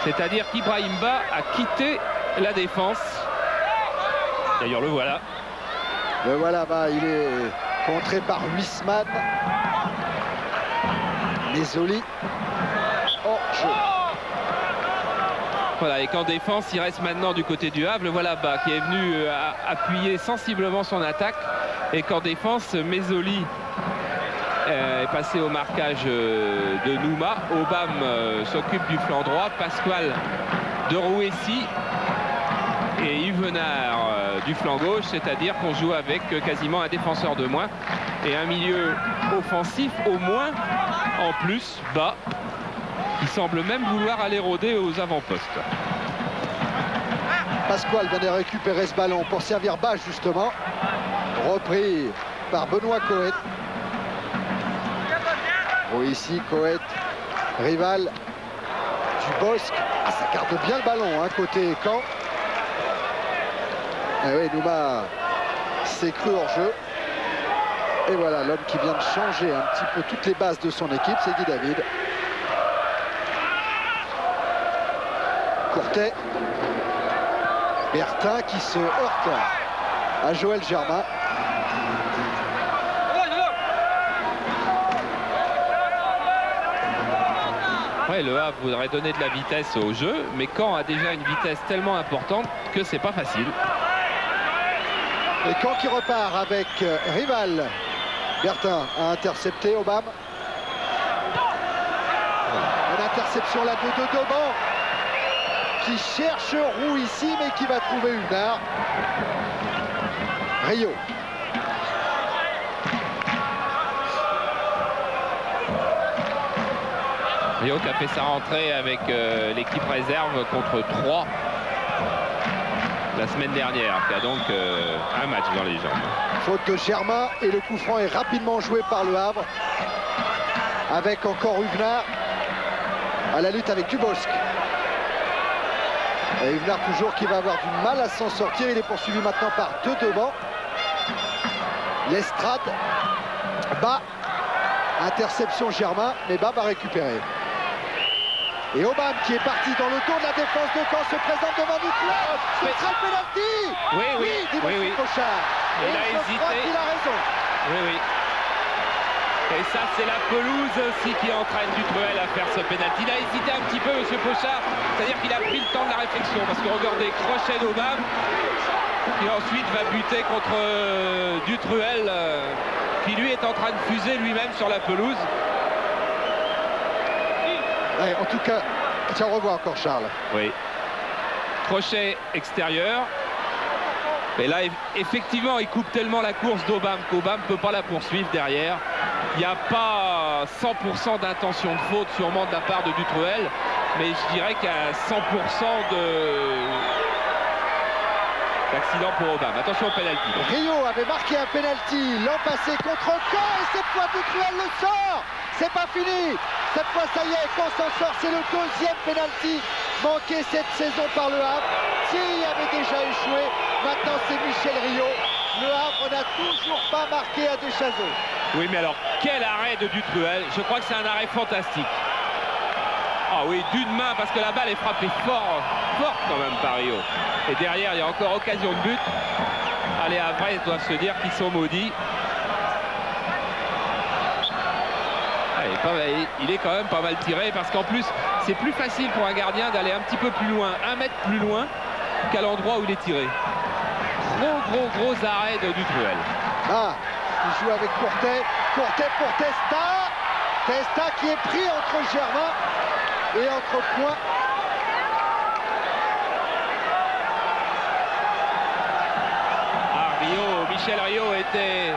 Speaker 3: C'est-à-dire qu'Ibrahim Ba a quitté la défense. D'ailleurs, le voilà.
Speaker 2: Le voilà, il est contré par Huisman. Mezzoli. Oh, jeu.
Speaker 3: Voilà, et qu'en défense, il reste maintenant du côté du Havre. Le voilà Bas qui est venu appuyer sensiblement son attaque. Et qu'en défense, Mezzoli est passé au marquage de Nouma. Obam s'occupe du flanc droit. Pasquale de Rouessi. Et Huvenard du flanc gauche. C'est-à-dire qu'on joue avec quasiment un défenseur de moins. Et un milieu offensif au moins, en plus, Bas. Il semble même vouloir aller rôder aux avant-postes.
Speaker 2: Pasquale vient de récupérer ce ballon pour servir Bas justement. Repris par Benoît Coët. Ici Coët, Rival, Dubosc. Ah, ça garde bien le ballon, hein, côté Caen. Et oui, Nouma s'est cru hors jeu. Et voilà, l'homme qui vient de changer un petit peu toutes les bases de son équipe, c'est Guy David. Courtet. Bertin qui se heurte à Joël Germain.
Speaker 3: Ouais, le Havre voudrait donner de la vitesse au jeu, mais Caen a déjà une vitesse tellement importante que c'est pas facile.
Speaker 2: Et Caen qui repart avec Rival. Bertin a intercepté Obam. Une interception là de Dedeban qui cherche Rouissi mais qui va trouver Huvenard. Rio.
Speaker 3: Rio qui a fait sa rentrée avec l'équipe réserve contre 3 la semaine dernière, qui a donc un match dans les jambes.
Speaker 2: Faute de Germain et le coup franc est rapidement joué par le Havre. Avec encore Huvenard à la lutte avec Dubosc. Et Huvenard toujours qui va avoir du mal à s'en sortir. Il est poursuivi maintenant par 2 devant. Lestrade, Bas, interception Germain, mais Bas va récupérer. Et Aubame qui est parti dans le dos de la défense de Caen se présente devant Duclos. Ce sera le penalty. Dit M. Pochard.
Speaker 3: Il a hésité.
Speaker 2: Il a raison.
Speaker 3: Oui. Et ça, c'est la pelouse aussi qui entraîne Dutruel à faire ce pénalty. Il a hésité un petit peu, M. Pochard. C'est-à-dire qu'il a pris le temps de la réflexion. Parce que regardez, crochet d'Aubame, qui ensuite va buter contre Dutruel, qui lui est en train de fuser lui-même sur la pelouse.
Speaker 2: Ouais, en tout cas, tiens, on revoit encore Charles.
Speaker 3: Oui. Crochet extérieur. Et là, effectivement, il coupe tellement la course d'Aubame qu'Aubame ne peut pas la poursuivre derrière. Il n'y a pas 100% d'intention de faute sûrement de la part de Dutruel, mais je dirais qu'il y a 100% d'accident pour Aubame. Attention au pénalty.
Speaker 2: Rio avait marqué un pénalty l'an passé contre Caen et cette fois Dutruel le sort. C'est pas fini. Cette fois, ça y est, Caen s'en sort. C'est le 2e pénalty manqué cette saison par le Havre. Thierry avait déjà échoué. Maintenant, c'est Michel Rio. Le Havre n'a toujours pas marqué à Deschazos.
Speaker 3: Oui, mais alors, quel arrêt de Dutruel. Je crois que c'est un arrêt fantastique. Ah oui, d'une main, parce que la balle est frappée fort quand même par Rio. Et derrière, il y a encore occasion de but. Allez, après, ils doivent se dire qu'ils sont maudits. Il est quand même pas mal tiré parce qu'en plus c'est plus facile pour un gardien d'aller un petit peu plus loin, 1 mètre plus loin qu'à l'endroit où il est tiré. Gros arrêt de Dutruel.
Speaker 2: Ah, il joue avec Courtet pour Testa. Testa qui est pris entre Germain et entre Point.
Speaker 3: Michel Rio était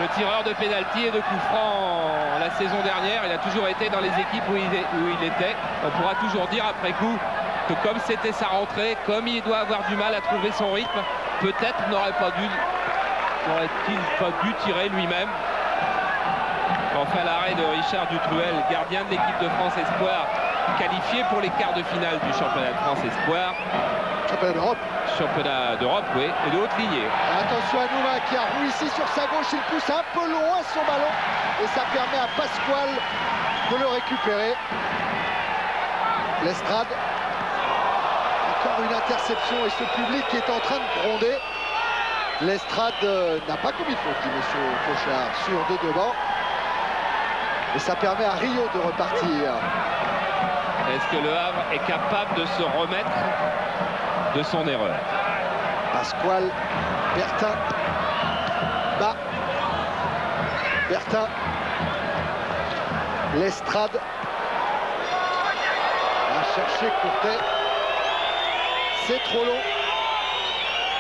Speaker 3: le tireur de pénalty et de coup franc la saison dernière. Il a toujours été dans les équipes où il était. On pourra toujours dire après coup que comme c'était sa rentrée, comme il doit avoir du mal à trouver son rythme, peut-être n'aurait-il pas dû tirer lui-même. Enfin, l'arrêt de Richard Dutruel, gardien de l'équipe de France Espoir, qualifié pour les quarts de finale du championnat de France Espoir.
Speaker 2: Championnat d'Europe.
Speaker 3: Championnat d'Europe, oui, et de haute lignée.
Speaker 2: Attention à Nouma qui a roulé ici sur sa gauche, il pousse un peu loin son ballon et ça permet à Pasquale de le récupérer. Lestrade, encore une interception et ce public qui est en train de gronder. Lestrade n'a pas commis de faute, dit M. Pochard, sur 2 devant. Et ça permet à Rio de repartir.
Speaker 3: Est-ce que le Havre est capable de se remettre de son erreur?
Speaker 2: Pasquale, Bertin, Bas, Bertin, Lestrade, va chercher Courtet, c'est trop long.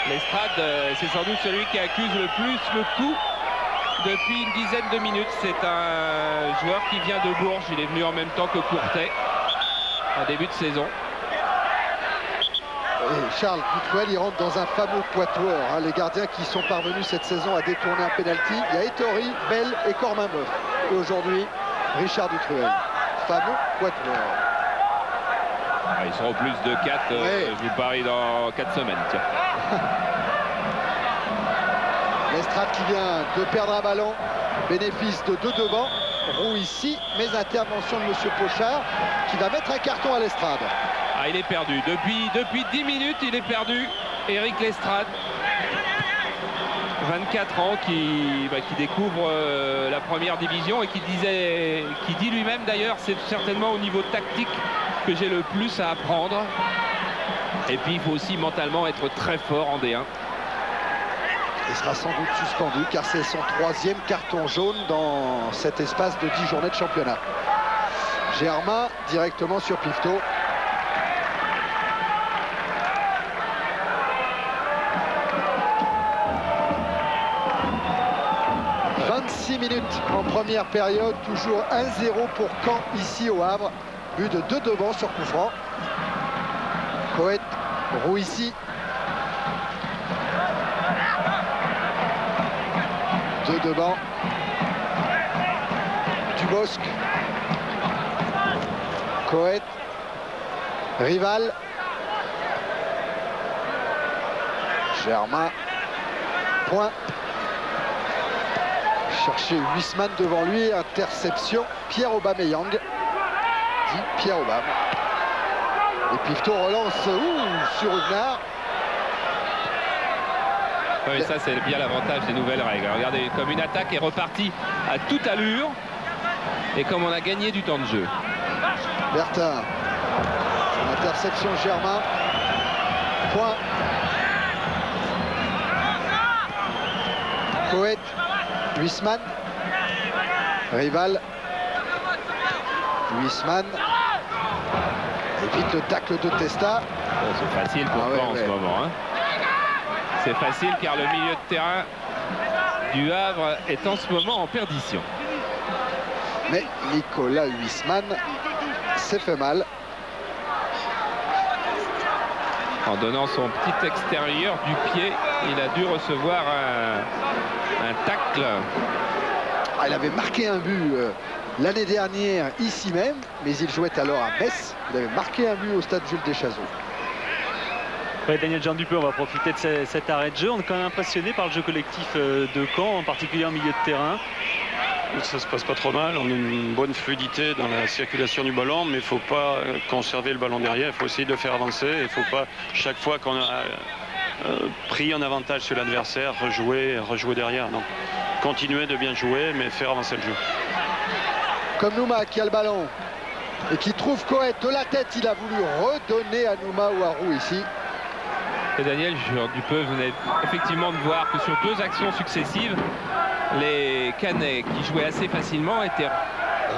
Speaker 3: Lestrade, c'est sans doute celui qui accuse le plus le coup depuis une dizaine de minutes. C'est un joueur qui vient de Bourges, il est venu en même temps que Courtet en début de saison.
Speaker 2: Et Charles Dutruel, il rentre dans un fameux quatuor, hein, les gardiens qui sont parvenus cette saison à détourner un penalty. Il y a Ettori, Bell et Corminboeuf. Et aujourd'hui, Richard Dutruel. Fameux quatuor.
Speaker 3: Ils seront plus de 4, je vous parie, dans 4 semaines. Tiens.
Speaker 2: Lestrade qui vient de perdre un ballon. Bénéfice de 2 devant. Roux ici, mais intervention de M. Pochard qui va mettre un carton à Lestrade.
Speaker 3: Ah, il est perdu. Depuis 10 minutes, il est perdu. Éric Lestrade, 24 ans, qui découvre la première division et qui dit lui-même d'ailleurs, c'est certainement au niveau tactique que j'ai le plus à apprendre. Et puis il faut aussi mentalement être très fort en D1.
Speaker 2: Il sera sans doute suspendu car c'est son 3e carton jaune dans cet espace de 10 journées de championnat. Germain directement sur Pifto. « 26 minutes en première période, toujours 1-0 pour Caen ici au Havre. But de 2 devant sur coup franc. Coët, Roux ici. 2 devant. Dubosc. Coët. Rival. Germain. Point. Chercher Huisman devant lui. Interception. Pierre Aubameyang. Dit Pierre Aubame. Et Pifto relance sur Ouvenard.
Speaker 3: Oui, ça c'est bien l'avantage des nouvelles règles. Regardez, comme une attaque est repartie à toute allure et comme on a gagné du temps de jeu.
Speaker 2: Bertin. Interception Germain. Point. Coët. Huisman. Rival. Huisman. Évite le tacle de Testa.
Speaker 3: Bon, c'est facile pour Caen en ce moment. Hein. C'est facile car le milieu de terrain du Havre est en ce moment en perdition.
Speaker 2: Mais Nicolas Huisman s'est fait mal.
Speaker 3: En donnant son petit extérieur du pied, il a dû recevoir un tacle.
Speaker 2: Il avait marqué un but l'année dernière ici même, mais il jouait alors à Metz. Il avait marqué un but au stade Jules Deschazos.
Speaker 5: Ouais, Daniel Jean Dupeux, on va profiter de cet arrêt de jeu. On est quand même impressionné par le jeu collectif de Caen, en particulier en milieu de terrain.
Speaker 11: Ça se passe pas trop mal, on a une bonne fluidité dans la circulation du ballon, mais il ne faut pas conserver le ballon derrière, il faut essayer de le faire avancer, il ne faut pas, chaque fois qu'on a pris un avantage sur l'adversaire, rejouer derrière. Donc continuer de bien jouer, mais faire avancer le jeu.
Speaker 2: Comme Nouma qui a le ballon et qui trouve Coët de la tête, il a voulu redonner à Nouma ou à Roux ici.
Speaker 3: Et Daniel Jean Dupeux, vous venez effectivement de voir que sur 2 actions successives, les Canets qui jouaient assez facilement étaient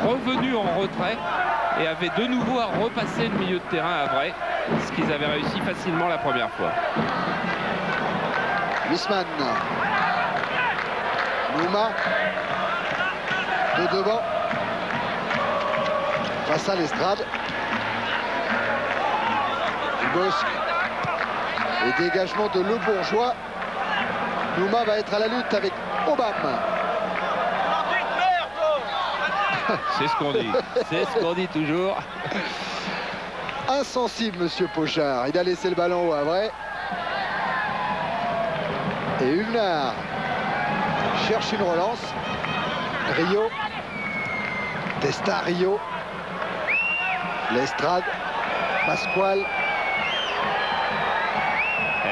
Speaker 3: revenus en retrait et avaient de nouveau à repasser le milieu de terrain à vrai, ce qu'ils avaient réussi facilement la première fois.
Speaker 2: Huisman. Nouma. De devant. Face à l'Estrade. Dubosc. Et dégagement de Le Bourgeois. Nouma va être à la lutte avec Aubame.
Speaker 3: C'est ce qu'on dit. C'est ce qu'on dit toujours.
Speaker 2: Insensible, monsieur Pochard. Il a laissé le ballon au Havre. Et Huvenard cherche une relance. Rio. Testa, Rio. L'Estrade. Pasquale.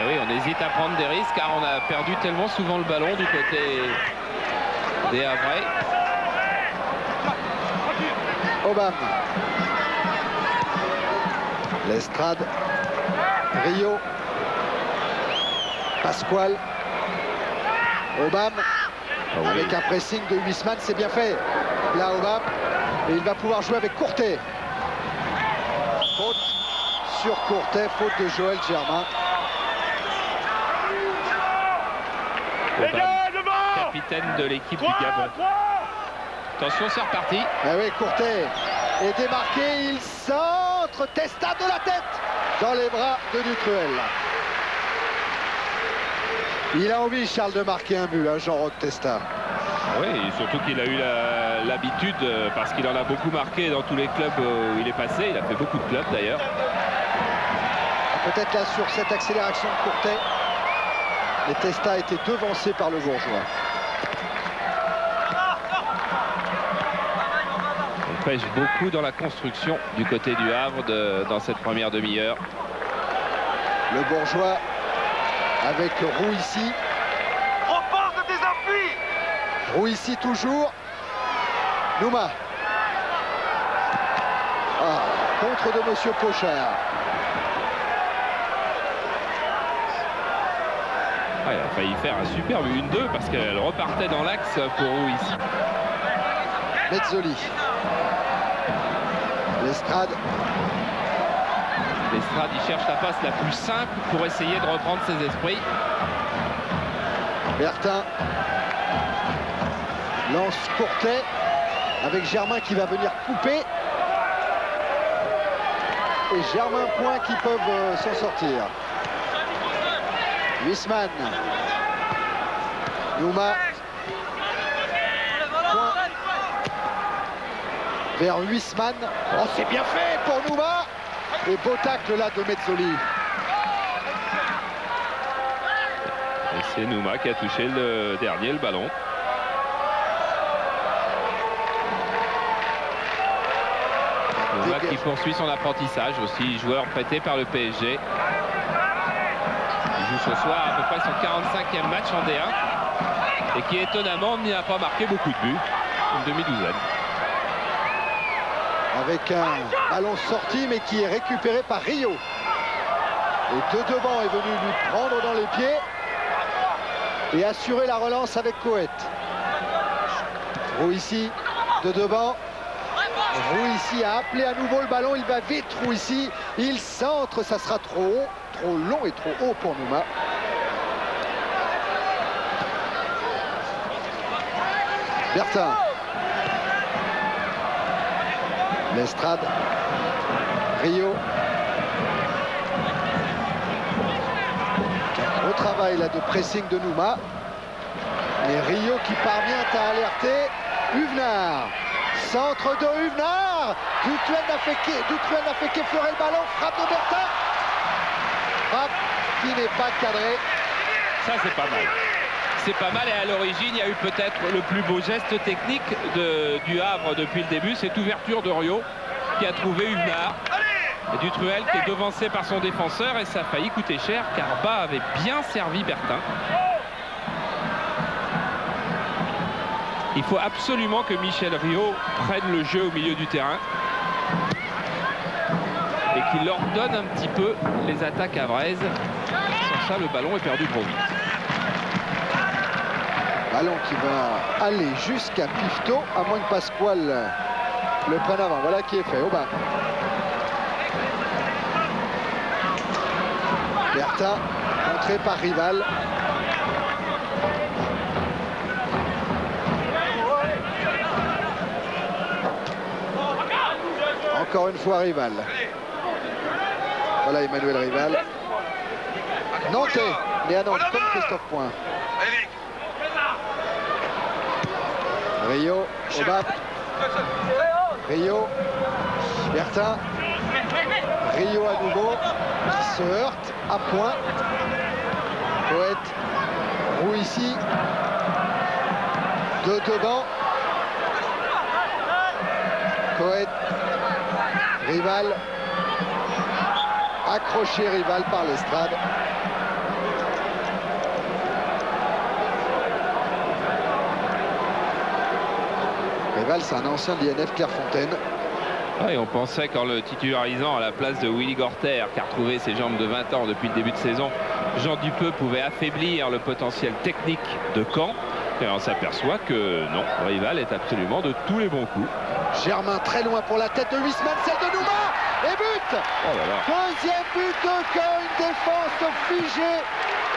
Speaker 3: Eh oui, on hésite à prendre des risques car on a perdu tellement souvent le ballon du côté des Havrais.
Speaker 2: Aubame. L'Estrade. Rio. Pasquale. Aubame. Avec un pressing de Huisman, c'est bien fait. Là, Aubame. Et il va pouvoir jouer avec Courtet. Faute sur Courtet, faute de Joël Germain.
Speaker 3: Aubame, capitaine de l'équipe du Gabon. Attention, c'est reparti.
Speaker 2: Ah oui, Courtet est démarqué, il centre, Testa de la tête dans les bras de Dutruel. Il a envie, Charles, de marquer un but, hein, Jean-Roch Testa.
Speaker 3: Oui, et surtout qu'il a eu l'habitude, parce qu'il en a beaucoup marqué dans tous les clubs où il est passé. Il a fait beaucoup de clubs d'ailleurs.
Speaker 2: Peut-être là sur cette accélération de Courtet. Et Testa a été devancé par Le Bourgeois.
Speaker 3: On pêche beaucoup dans la construction du côté du Havre dans cette première demi-heure.
Speaker 2: Le Bourgeois avec Roux ici.
Speaker 12: Reporte tes appuis.
Speaker 2: Roux ici toujours. Nouma. Contre de monsieur Pochard.
Speaker 3: Il a failli faire un superbe 1-2 parce qu'elle repartait dans l'axe pour Roux ici.
Speaker 2: Mezzoli. L'Estrade.
Speaker 3: L'Estrade, il cherche la passe la plus simple pour essayer de reprendre ses esprits.
Speaker 2: Bertin. Lance Courtet avec Germain qui va venir couper. Et Germain Point qui peuvent s'en sortir. Huisman. Nouma. Point. Vers Huisman. Oh, c'est bien fait pour Nouma. Et beau tacle là de Mezzoli.
Speaker 3: Et c'est Nouma qui a touché le dernier, le ballon. Nouma qui poursuit son apprentissage aussi, joueur prêté par le PSG. Il joue ce soir à peu près son 45e match en D1 et qui étonnamment n'y a pas marqué beaucoup de buts, une demi-douzaine.
Speaker 2: Avec un ballon sorti mais qui est récupéré par Rio. Et de devant est venu lui prendre dans les pieds et assurer la relance avec Coët. Rouissi de devant. Rouissi a appelé à nouveau le ballon, il va vite Rouissi, il centre, ça sera trop haut, trop long et trop haut pour Nouma. Bertin. Lestrade. Rio. Un gros travail là de pressing de Nouma. Et Rio qui parvient à alerter Huvenard. Centre de Huvenard. Duclen a fait qu'effleurer le ballon. Frappe de Bertin. Frappe qui n'est pas cadrée.
Speaker 3: Ça, c'est pas mal. C'est pas mal et à l'origine, il y a eu peut-être le plus beau geste technique du Havre depuis le début. Cette ouverture de Rio qui a trouvé Huvenard. Et Dutruel qui est devancé par son défenseur et ça a failli coûter cher car Bas avait bien servi Bertin. Il faut absolument que Michel Rio prenne le jeu au milieu du terrain et qu'il ordonne un petit peu les attaques havraise. Sans ça, le ballon est perdu trop vite.
Speaker 2: Ballon qui va aller jusqu'à Pifto, à moins que Pasquale le prenne avant. Voilà qui est fait. Aubin. Bertin, contré par Rival. Encore une fois Rival. Voilà Emmanuel Rival. Nantais, mais à Nantes comme Christophe Point. Rio, Aubin. Rio, Bertin. Rio à nouveau, qui se heurte à Point. Coët, Rouissi. De devant. Coët. Rival. Accroché Rival par l'Estrade. Rival, c'est un ancien de l'INF Clairefontaine.
Speaker 3: Ouais, on pensait qu'en le titularisant à la place de Willy Gorter, qui a retrouvé ses jambes de 20 ans depuis le début de saison, Jean Dupeux pouvait affaiblir le potentiel technique de Caen. Et on s'aperçoit que non, Rival est absolument de tous les bons coups.
Speaker 2: Germain très loin pour la tête de Huisman, celle de Nouma et but.
Speaker 3: Oh là là.
Speaker 2: Deuxième but de Caen, une défense figée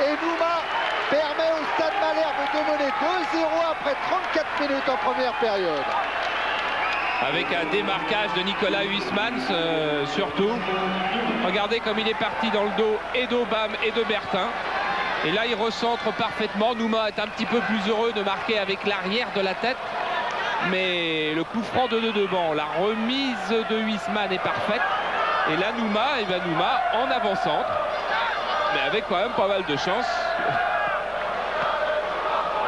Speaker 2: et Nouma permet au Stade Malherbe de mener 2-0 après 34 minutes en première période.
Speaker 3: Avec un démarquage de Nicolas Huisman surtout. Regardez comme il est parti dans le dos et d'Aubin et de Bertin. Et là il recentre parfaitement. Nouma est un petit peu plus heureux de marquer avec l'arrière de la tête. Mais le coup franc de devant, la remise de Huisman est parfaite. Et là Nouma, et bien Nouma en avant-centre. Mais avec quand même pas mal de chance.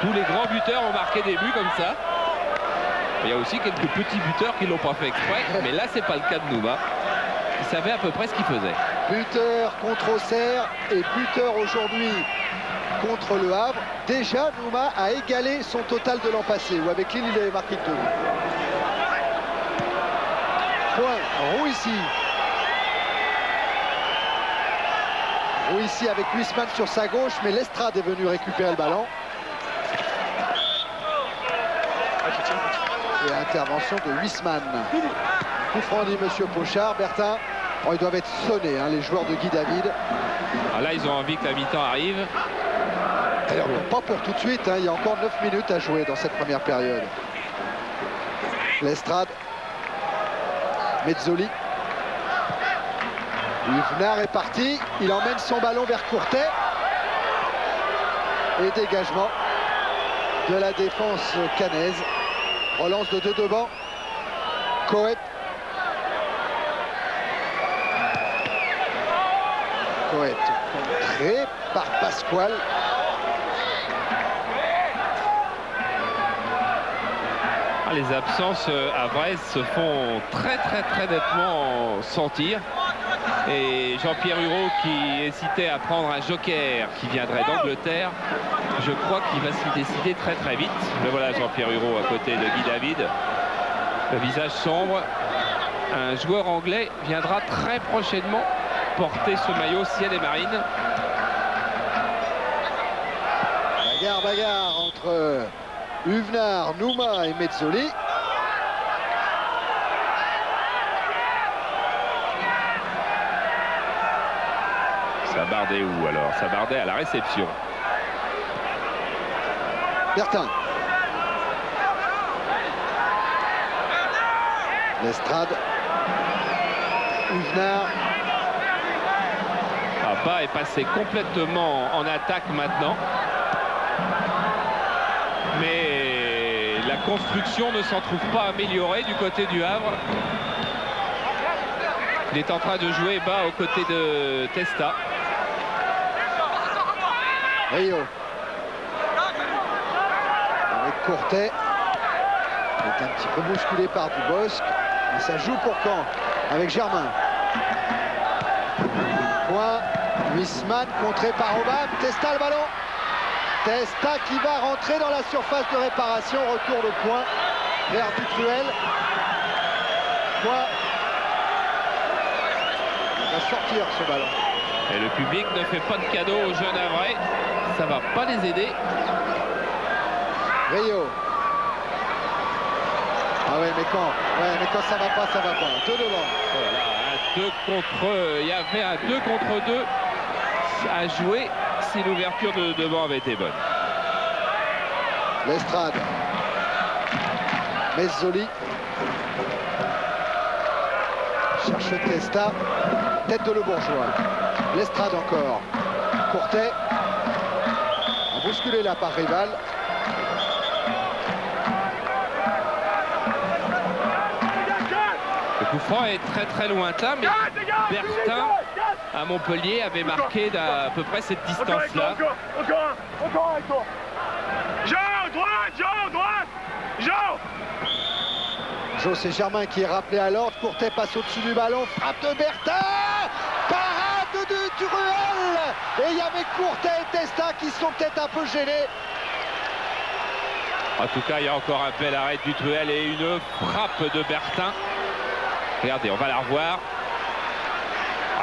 Speaker 3: Tous les grands buteurs ont marqué des buts comme ça. Il y a aussi quelques petits buteurs qui ne l'ont pas fait exprès. Mais là c'est pas le cas de Nouma. Il savait à peu près ce qu'il faisait.
Speaker 2: Buteur contre Auxerre et buteur aujourd'hui contre le Havre. Déjà, Nouma a égalé son total de l'an passé, où avec Lille, il avait marqué 2 buts. Point, Rouissi. Rouissi avec Huisman sur sa gauche, mais l'Estrade est venu récupérer le ballon. Et intervention de Huisman. Coup franc dit Monsieur Pochard. Bertin. Oh, ils doivent être sonnés, hein, les joueurs de Guy David.
Speaker 3: Alors là, ils ont envie que la mi-temps arrive.
Speaker 2: Alors, pas pour tout de suite, hein. Il y a encore 9 minutes à jouer dans cette première période. Lestrade. Mezzoli. Huvenard est parti. Il emmène son ballon vers Courtet. Et dégagement de la défense cannaise. Relance de 2 devant. Coët. Coët contré par Pasquale.
Speaker 3: Les absences à Brest se font très nettement sentir. Et Jean-Pierre Hureau, qui hésitait à prendre un joker qui viendrait d'Angleterre, je crois qu'il va s'y décider très vite. Mais voilà Jean-Pierre Hureau à côté de Guy David, le visage sombre. Un joueur anglais viendra très prochainement porter ce maillot ciel et marine.
Speaker 2: Bagarre entre Huvenard, Nouma et Mezzoli.
Speaker 3: Sabardé où alors? Sabardé à la réception.
Speaker 2: Bertin. Lestrade. Huvenard.
Speaker 3: Bas est passé complètement en attaque maintenant. Mais la construction ne s'en trouve pas améliorée du côté du Havre. Il est en train de jouer bas aux côtés de Testa.
Speaker 2: Rio. Avec Courtet. Il est un petit peu bousculé par Dubosc. Et ça joue pour Caen avec Germain. Point. Huisman contré par Obama. Testa le ballon. Testa qui va rentrer dans la surface de réparation. Retour de point vers Dutruel. Point. Il va sortir ce ballon.
Speaker 3: Et le public ne fait pas de cadeau aux jeunes Havrais. Ça va pas les aider.
Speaker 2: Rio. Ah ouais, mais quand ça va pas, ça va pas. 2 devant.
Speaker 3: Voilà, un 2 contre... Il y avait un 2 contre 2 à jouer si l'ouverture de devant avait été bonne.
Speaker 2: Lestrade. Mezzoli. Cherche Testa. Tête de Le Bourgeois. Lestrade encore. Courtet. Bousculé là par Rival.
Speaker 3: Le coup franc est très lointain, mais Bertin à Montpellier avait marqué d'à peu près cette distance-là.
Speaker 12: Encore avec toi. Jean,
Speaker 2: Jo, c'est Germain qui est rappelé à l'ordre. Courtet passe au-dessus du ballon. Frappe de Bertin. Parade de Dutruel. Et il y avait Courtet et Testa qui sont peut-être un peu gênés.
Speaker 3: En tout cas, il y a encore un bel arrêt de Dutruel et une frappe de Bertin. Regardez, on va la revoir.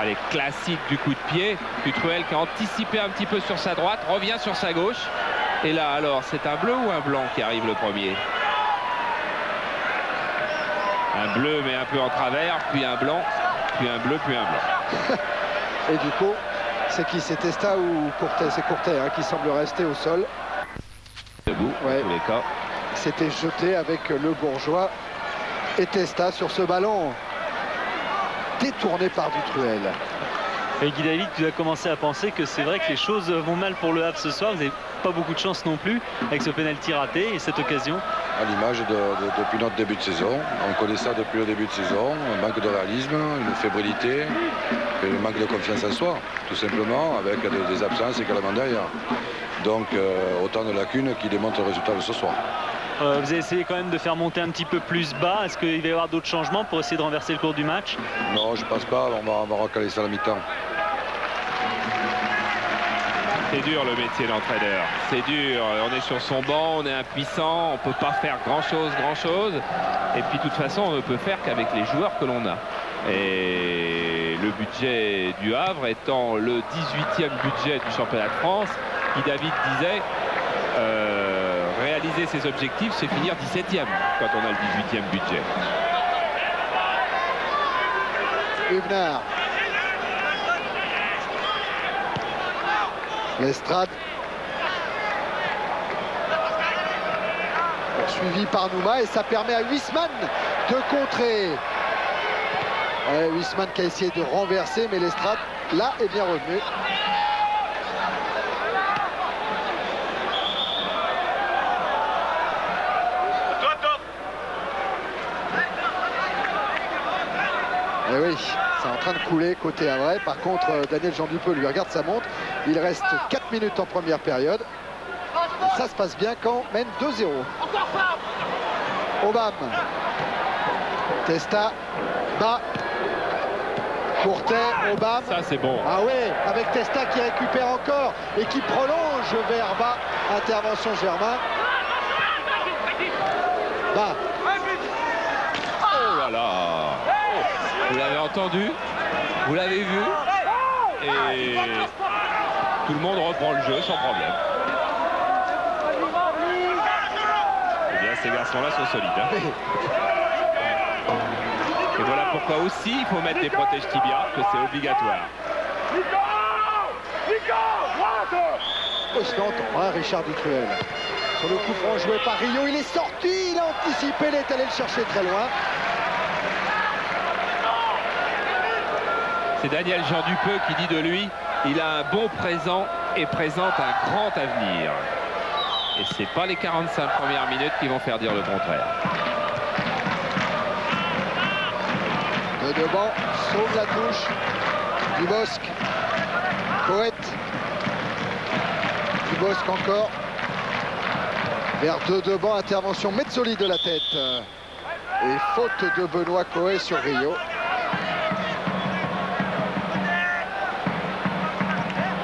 Speaker 3: Les classiques du coup de pied. Dutruel qui a anticipé un petit peu sur sa droite, revient sur sa gauche. Et là, alors, c'est un bleu ou un blanc qui arrive le premier? Un bleu, mais un peu en travers, puis un blanc, puis un bleu, puis un blanc.
Speaker 2: Et du coup, c'est qui? C'est Testa ou Courtet? C'est Courtet hein, qui semble rester au sol.
Speaker 3: Debout, ouais. Dans tous les cas.
Speaker 2: C'était jeté avec Le Bourgeois et Testa sur ce ballon détourné par Dutruel.
Speaker 5: Et Guy David, tu as commencé à penser que c'est vrai que les choses vont mal pour le Havre ce soir. Vous n'avez pas beaucoup de chance non plus avec ce pénalty raté et cette occasion.
Speaker 10: À l'image depuis notre début de saison. On connaît ça depuis le début de saison. Un manque de réalisme, une fébrilité et un manque de confiance en soi, tout simplement, avec des absences également derrière. Donc autant de lacunes qui démontrent le résultat de ce soir.
Speaker 5: Vous avez essayé quand même de faire monter un petit peu plus bas. Est-ce qu'il va y avoir d'autres changements pour essayer de renverser le cours du match?
Speaker 10: Non, je pense pas. On va recaler ça à la mi-temps.
Speaker 3: C'est dur le métier d'entraîneur. C'est dur. On est sur son banc, on est impuissant, on ne peut pas faire grand-chose. Et puis de toute façon, on ne peut faire qu'avec les joueurs que l'on a. Et le budget du Havre étant le 18e budget du championnat de France, Guy David disait réaliser ses objectifs, c'est finir 17e quand on a le 18e budget.
Speaker 2: Huvenard. Lestrade. suivi par Nouma et ça permet à Huisman de contrer. Ouais, Huisman qui a essayé de renverser, mais l'Estrade là est bien revenu. Et oui, c'est en train de couler côté Havre. Par contre, Daniel Jean Dupeux lui regarde sa montre. Il reste 4 minutes en première période. Et ça se passe bien quand on mène 2-0. Obama. Testa. Bas. Courtet. Obama.
Speaker 3: Ça, c'est bon.
Speaker 2: Ah ouais, avec Testa qui récupère encore et qui prolonge vers bas. Intervention Germain. Bas.
Speaker 3: Oh là là. Vous l'avez entendu, vous l'avez vu, et tout le monde reprend le jeu sans problème. Eh bien, ces garçons-là sont solides. Hein. Et voilà pourquoi aussi il faut mettre des protèges tibias, que c'est obligatoire.
Speaker 2: Oh, je l'entends, hein, Richard Dutruel. Sur le coup franc joué par Rio, il est sorti, il a anticipé, il est allé le chercher très loin.
Speaker 3: C'est Daniel Jean Dupeux qui dit de lui, il a un bon présent et présente un grand avenir. Et c'est pas les 45 premières minutes qui vont faire dire le contraire.
Speaker 2: De devant, sauve la touche. Dubosc. Coët. Dubosc encore. Vers de devant, intervention Mezzoli de la tête. Et faute de Benoît Coët sur Rio.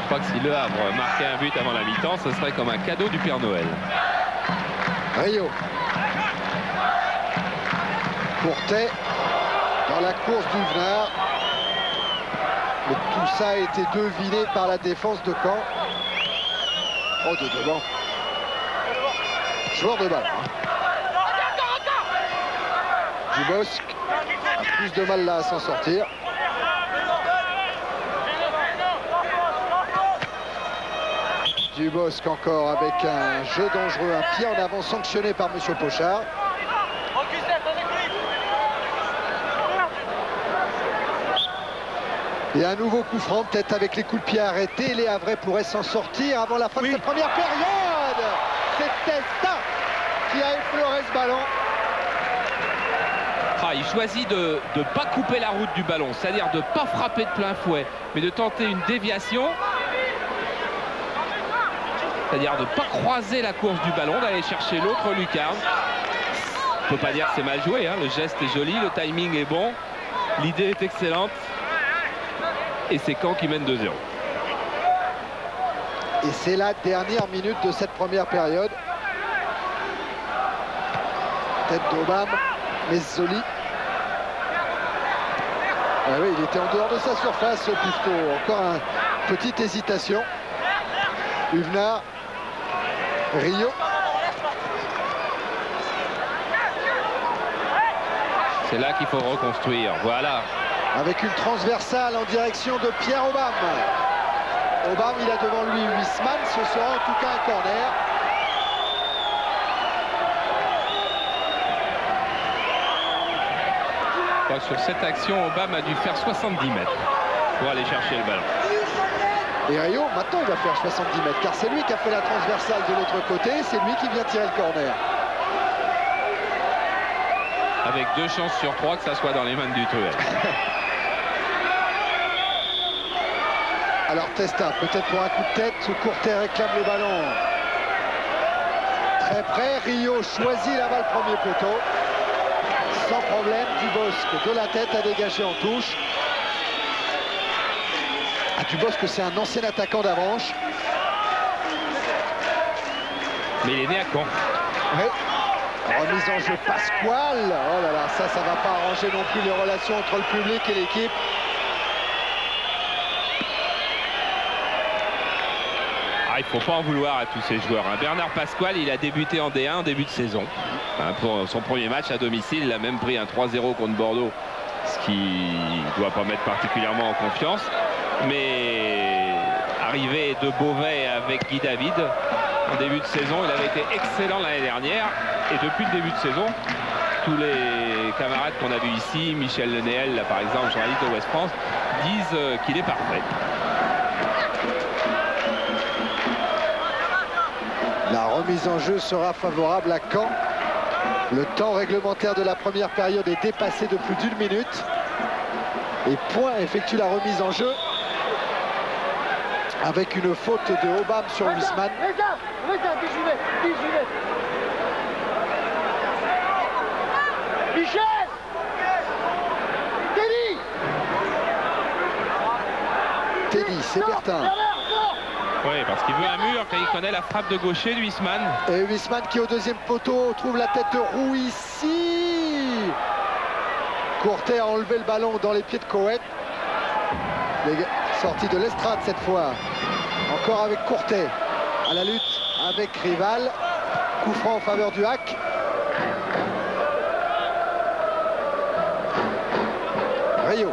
Speaker 3: Je crois que si Le Havre marquait un but avant la mi-temps, ce serait comme un cadeau du Père Noël.
Speaker 2: Rio. Courtet dans la course d'Huvenard. Mais tout ça a été deviné par la défense de Caen. Oh, de devant. Joueur de balle. Dubosc a plus de mal là à s'en sortir. Dubosc encore avec un jeu dangereux, un pied en avant sanctionné par M. Pochard. Et un nouveau coup franc, peut-être avec les coups de pied arrêtés. Les Havrais pourraient s'en sortir avant la fin de cette première période. C'est Testa qui a effleuré ce ballon.
Speaker 3: Ah, il choisit de ne pas couper la route du ballon, c'est-à-dire de ne pas frapper de plein fouet, mais de tenter une déviation. C'est-à-dire de ne pas croiser la course du ballon, d'aller chercher l'autre lucarne. On ne peut pas dire que c'est mal joué, hein. Le geste est joli, le timing est bon, l'idée est excellente. Et c'est Caen qui mène 2-0.
Speaker 2: Et c'est la dernière minute de cette première période. Tête d'Obama, Mezzoli. Ah oui, il était en dehors de sa surface, Pifto. Encore une petite hésitation. Huvenard. Rio.
Speaker 3: C'est là qu'il faut reconstruire. Voilà.
Speaker 2: Avec une transversale en direction de Pierre Obama. Obama, il a devant lui Huisman. Ce sera en tout cas un corner.
Speaker 3: Sur cette action, Obama a dû faire 70 mètres pour aller chercher le ballon.
Speaker 2: Et Rio, maintenant, il va faire 70 mètres, car c'est lui qui a fait la transversale de l'autre côté, c'est lui qui vient tirer le corner.
Speaker 3: Avec 2 chances sur 3 que ça soit dans les mains du Dutruel.
Speaker 2: Alors Testa, peut-être pour un coup de tête, Courtet réclame le ballon. Très près, Rio choisit la balle premier poteau. Sans problème, Dubosc de la tête à dégager en touche. Ah, Dubosc, c'est un ancien attaquant d'Avranches.
Speaker 3: Mais il est né à Caen.
Speaker 2: Oui. Remise en jeu Pasquale. Oh là là, ça va pas arranger non plus les relations entre le public et l'équipe.
Speaker 3: Ah, il ne faut pas en vouloir à tous ces joueurs. Hein. Bernard Pasquale, il a débuté en D1 en début de saison. Hein, pour son premier match à domicile, il a même pris un 3-0 contre Bordeaux, ce qui ne doit pas mettre particulièrement en confiance. Mais arrivé de Beauvais avec Guy David, en début de saison, il avait été excellent l'année dernière. Et depuis le début de saison, tous les camarades qu'on a vus ici, Michel Lenéel, là, par exemple, journaliste de Ouest France, disent qu'il est parfait.
Speaker 2: La remise en jeu sera favorable à Caen. Le temps réglementaire de la première période est dépassé de plus d'1 minute. Et Point effectue la remise en jeu avec une faute de Obam sur Huisman.
Speaker 12: Michel! Teddy!
Speaker 2: Teddy, c'est Bertin.
Speaker 3: Oui, parce qu'il veut un mur quand il connaît la frappe de gaucher de Huisman.
Speaker 2: Et Huisman qui au deuxième poteau trouve la tête de Roux ici. Courtet a enlevé le ballon dans les pieds de Coët. Sortie de l'estrade cette fois. Encore avec Courtet. À la lutte avec Rival. Coup franc en faveur du Hack. Rio.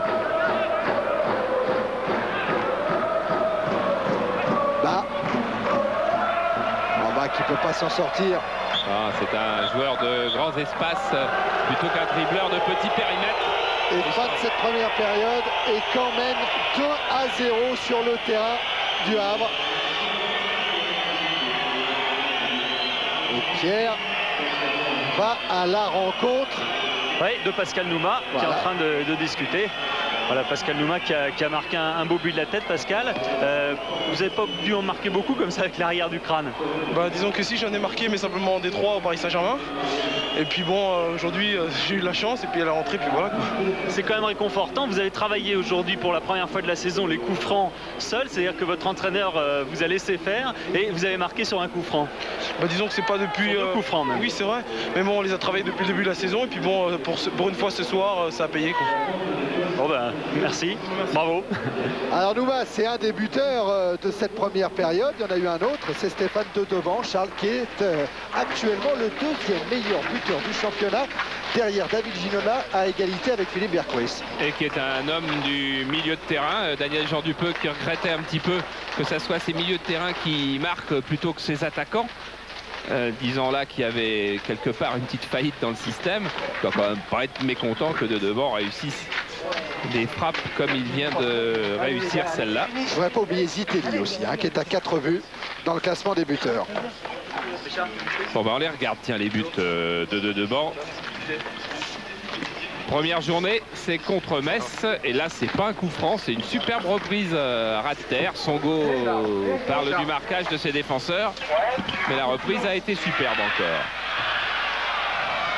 Speaker 2: Qui ne peut pas s'en sortir.
Speaker 3: Ah, c'est un joueur de grands espaces plutôt qu'un dribbleur de petit périmètre.
Speaker 2: Et fin de cette première période et quand même 2-0 sur le terrain du Havre. Et Pierre va à la rencontre.
Speaker 5: Oui, de Pascal Nouma, voilà, qui est en train de discuter. Voilà, Pascal Nouma qui a marqué un beau but de la tête, Pascal. Vous n'avez pas dû en marquer beaucoup comme ça avec l'arrière du crâne?
Speaker 13: Bah, disons que si, j'en ai marqué, mais simplement en Détroit au Paris Saint-Germain. Et puis bon, aujourd'hui, j'ai eu la chance et puis à la rentrée, puis voilà.
Speaker 5: C'est quand même réconfortant. Vous avez travaillé aujourd'hui pour la première fois de la saison les coups francs seuls, c'est-à-dire que votre entraîneur vous a laissé faire et vous avez marqué sur un coup franc.
Speaker 13: Bah, disons que c'est pas depuis...
Speaker 5: Sur 2 coups francs même.
Speaker 13: Oui, c'est vrai. Mais bon, on les a travaillés depuis le début de la saison et puis bon, pour une fois ce soir, ça a payé, quoi.
Speaker 5: Bon ben, merci, bravo.
Speaker 2: Alors Nouma, c'est un des buteurs de cette première période. Il y en a eu un autre, c'est Stéphane Dedevant, Charles, qui est actuellement le deuxième meilleur buteur du championnat, derrière David Ginola, à égalité avec Philippe Berquist.
Speaker 3: Et qui est un homme du milieu de terrain, Daniel Jean Dupeux, qui regrettait un petit peu que ce soit ses milieux de terrain qui marquent plutôt que ses attaquants. Disant là qu'il y avait quelque part une petite faillite dans le système. Il doit quand même pas être mécontent que Dedevant réussisse des frappes comme il vient de réussir celle-là.
Speaker 2: Je ne voudrais pas oublier Zitelli aussi, hein, qui est à 4 buts dans le classement des buteurs.
Speaker 3: Bon ben on les regarde, tiens, les buts de Dedevant. Première journée, c'est contre Metz, et là c'est pas un coup franc, c'est une superbe reprise à ras de terre. Songo parle du marquage de ses défenseurs, mais la reprise a été superbe encore.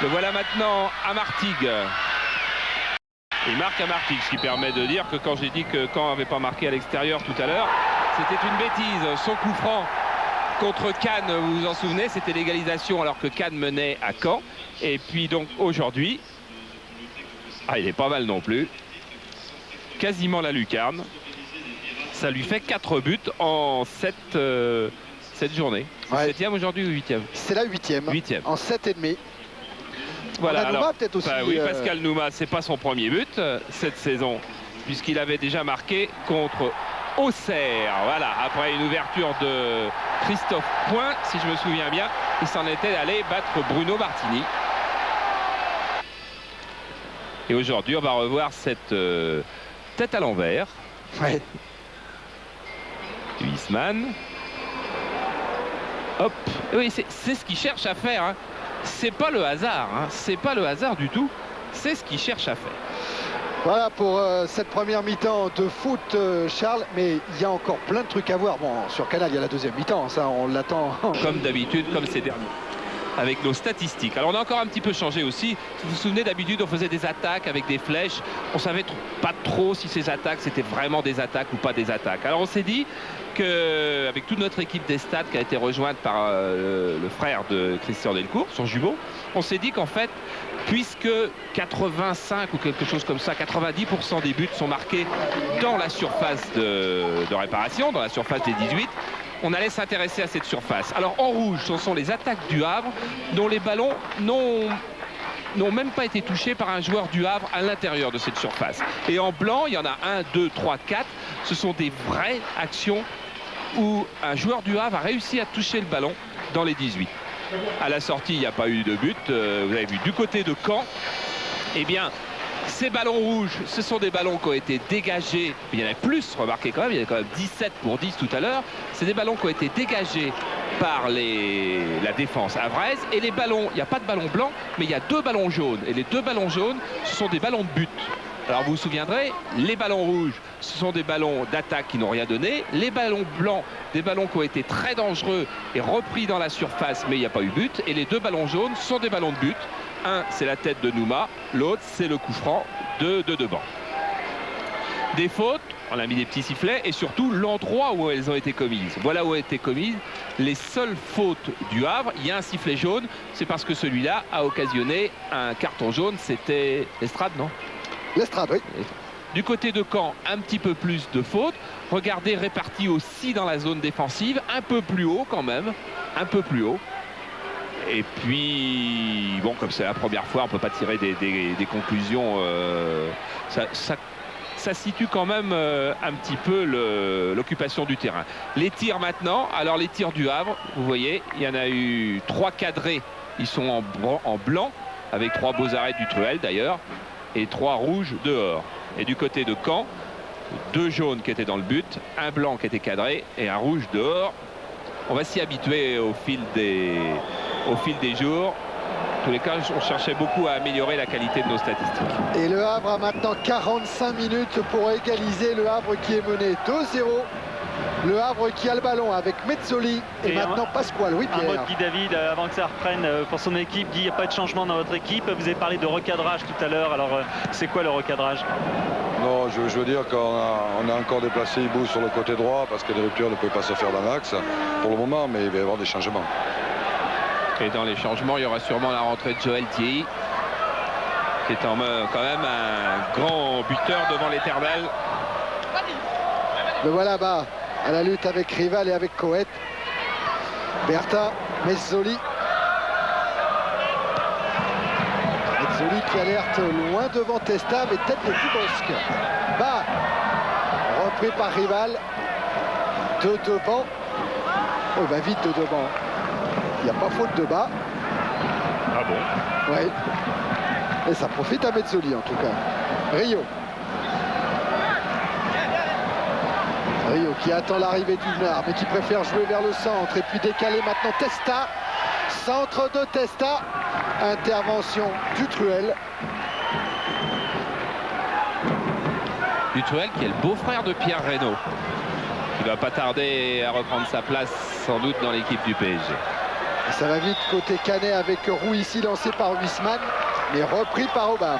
Speaker 3: Le voilà maintenant à Martigues. Il marque à Martigues, ce qui permet de dire que quand j'ai dit que Caen n'avait pas marqué à l'extérieur tout à l'heure, c'était une bêtise. Son coup franc contre Cannes, vous vous en souvenez, c'était l'égalisation alors que Cannes menait à Caen. Et puis donc aujourd'hui, il est pas mal non plus. Quasiment la lucarne. Ça lui fait 4 buts en 7 journées.
Speaker 2: Ouais.
Speaker 3: 7e aujourd'hui ou 8e?
Speaker 2: C'est la 8e.
Speaker 3: 8e.
Speaker 2: En 7,5.
Speaker 3: Voilà,
Speaker 2: Nouma peut-être aussi.
Speaker 3: Oui, Pascal Nouma, c'est pas son premier but cette saison, puisqu'il avait déjà marqué contre Auxerre. Voilà, après une ouverture de Christophe Point, si je me souviens bien, il s'en était allé battre Bruno Martini. Et aujourd'hui, on va revoir cette tête à l'envers.
Speaker 2: Ouais.
Speaker 3: Huisman. Hop. Oui, c'est ce qu'il cherche à faire. Hein. C'est pas le hasard. Hein. C'est pas le hasard du tout. C'est ce qu'il cherche à faire.
Speaker 2: Voilà pour cette première mi-temps de foot, Charles. Mais il y a encore plein de trucs à voir. Bon, sur Canal, il y a la deuxième mi-temps. Ça, on l'attend.
Speaker 3: Comme d'habitude, comme ces derniers. Avec nos statistiques. Alors on a encore un petit peu changé aussi. Si vous vous souvenez, d'habitude on faisait des attaques avec des flèches. On savait pas trop si ces attaques c'était vraiment des attaques ou pas des attaques. Alors on s'est dit qu'avec toute notre équipe des stats qui a été rejointe par le frère de Christian Delcourt, son jumeau, on s'est dit qu'en fait, puisque 85 ou quelque chose comme ça, 90% des buts sont marqués dans la surface de réparation, dans la surface des 18, on allait s'intéresser à cette surface. Alors en rouge, ce sont les attaques du Havre dont les ballons n'ont même pas été touchés par un joueur du Havre à l'intérieur de cette surface. Et en blanc, il y en a 1, 2, 3, 4. Ce sont des vraies actions où un joueur du Havre a réussi à toucher le ballon dans les 18. À la sortie, il n'y a pas eu de but. Vous avez vu, du côté de Caen, eh bien, ces ballons rouges, ce sont des ballons qui ont été dégagés. Il y en a plus, remarquez quand même, il y en a quand même 17 pour 10 tout à l'heure. C'est des ballons qui ont été dégagés par la défense avraise. Et les ballons, il n'y a pas de ballon blanc, mais il y a 2 ballons jaunes. Et les 2 ballons jaunes, ce sont des ballons de but. Alors vous vous souviendrez, les ballons rouges, ce sont des ballons d'attaque qui n'ont rien donné. Les ballons blancs, des ballons qui ont été très dangereux et repris dans la surface, mais il n'y a pas eu but. Et les 2 ballons jaunes sont des ballons de but. Un, c'est la tête de Nouma. L'autre, c'est le coup franc de devant. Des fautes, on a mis des petits sifflets. Et surtout, l'endroit où elles ont été commises. Voilà où ont été commises les seules fautes du Havre. Il y a un sifflet jaune. C'est parce que celui-là a occasionné un carton jaune. C'était Lestrade, non ?
Speaker 2: Lestrade, oui.
Speaker 3: Du côté de Caen, un petit peu plus de fautes. Regardez, répartis aussi dans la zone défensive. Un peu plus haut quand même. Un peu plus haut. Et puis, bon, comme c'est la première fois, on ne peut pas tirer des conclusions. Ça situe quand même un petit peu l'occupation du terrain. Les tirs maintenant, alors les tirs du Havre, vous voyez, il y en a eu 3 cadrés. Ils sont en blanc, avec 3 beaux arrêts du Truel d'ailleurs, et 3 rouges dehors. Et du côté de Caen, 2 jaunes qui étaient dans le but, un blanc qui était cadré et un rouge dehors. On va s'y habituer au fil des jours. En tous les cas, on cherchait beaucoup à améliorer la qualité de nos statistiques.
Speaker 2: Et le Havre a maintenant 45 minutes pour égaliser. Le Havre qui est mené 2-0. Le Havre qui a le ballon avec Mezzoli et maintenant Pasquale. Oui, Pierre.
Speaker 5: Un mot de Guy David avant que ça reprenne pour son équipe. Guy, il n'y a pas de changement dans votre équipe. Vous avez parlé de recadrage tout à l'heure. Alors, c'est quoi le recadrage?
Speaker 10: Non, je veux dire qu'on a encore déplacé Ibou sur le côté droit parce que des ruptures ne peuvent pas se faire dans l'axe pour le moment, mais il va y avoir des changements.
Speaker 3: Et dans les changements, il y aura sûrement la rentrée de Joël Thierry, qui est quand même un grand buteur devant l'Éternel.
Speaker 2: Le voilà bas à la lutte avec Rival et avec Coët. Bertha, Mezzoli. Mezzoli qui alerte loin devant Testa, mais tête de Dubosc. Bas, repris par Rival. De devant. Oh, il va vite de devant. Il n'y a pas faute de bas.
Speaker 3: Ah bon?
Speaker 2: Oui. Et ça profite à Mezzoli en tout cas. Rio. Rio qui attend l'arrivée d'Huvenard, mais qui préfère jouer vers le centre. Et puis décaler maintenant Testa. Centre de Testa. Intervention du Truel.
Speaker 3: Du Truel qui est le beau-frère de Pierre Reynaud, qui va pas tarder à reprendre sa place sans doute dans l'équipe du PSG.
Speaker 2: Ça va vite côté Canet avec Roux ici lancé par Huisman, mais repris par Aubame.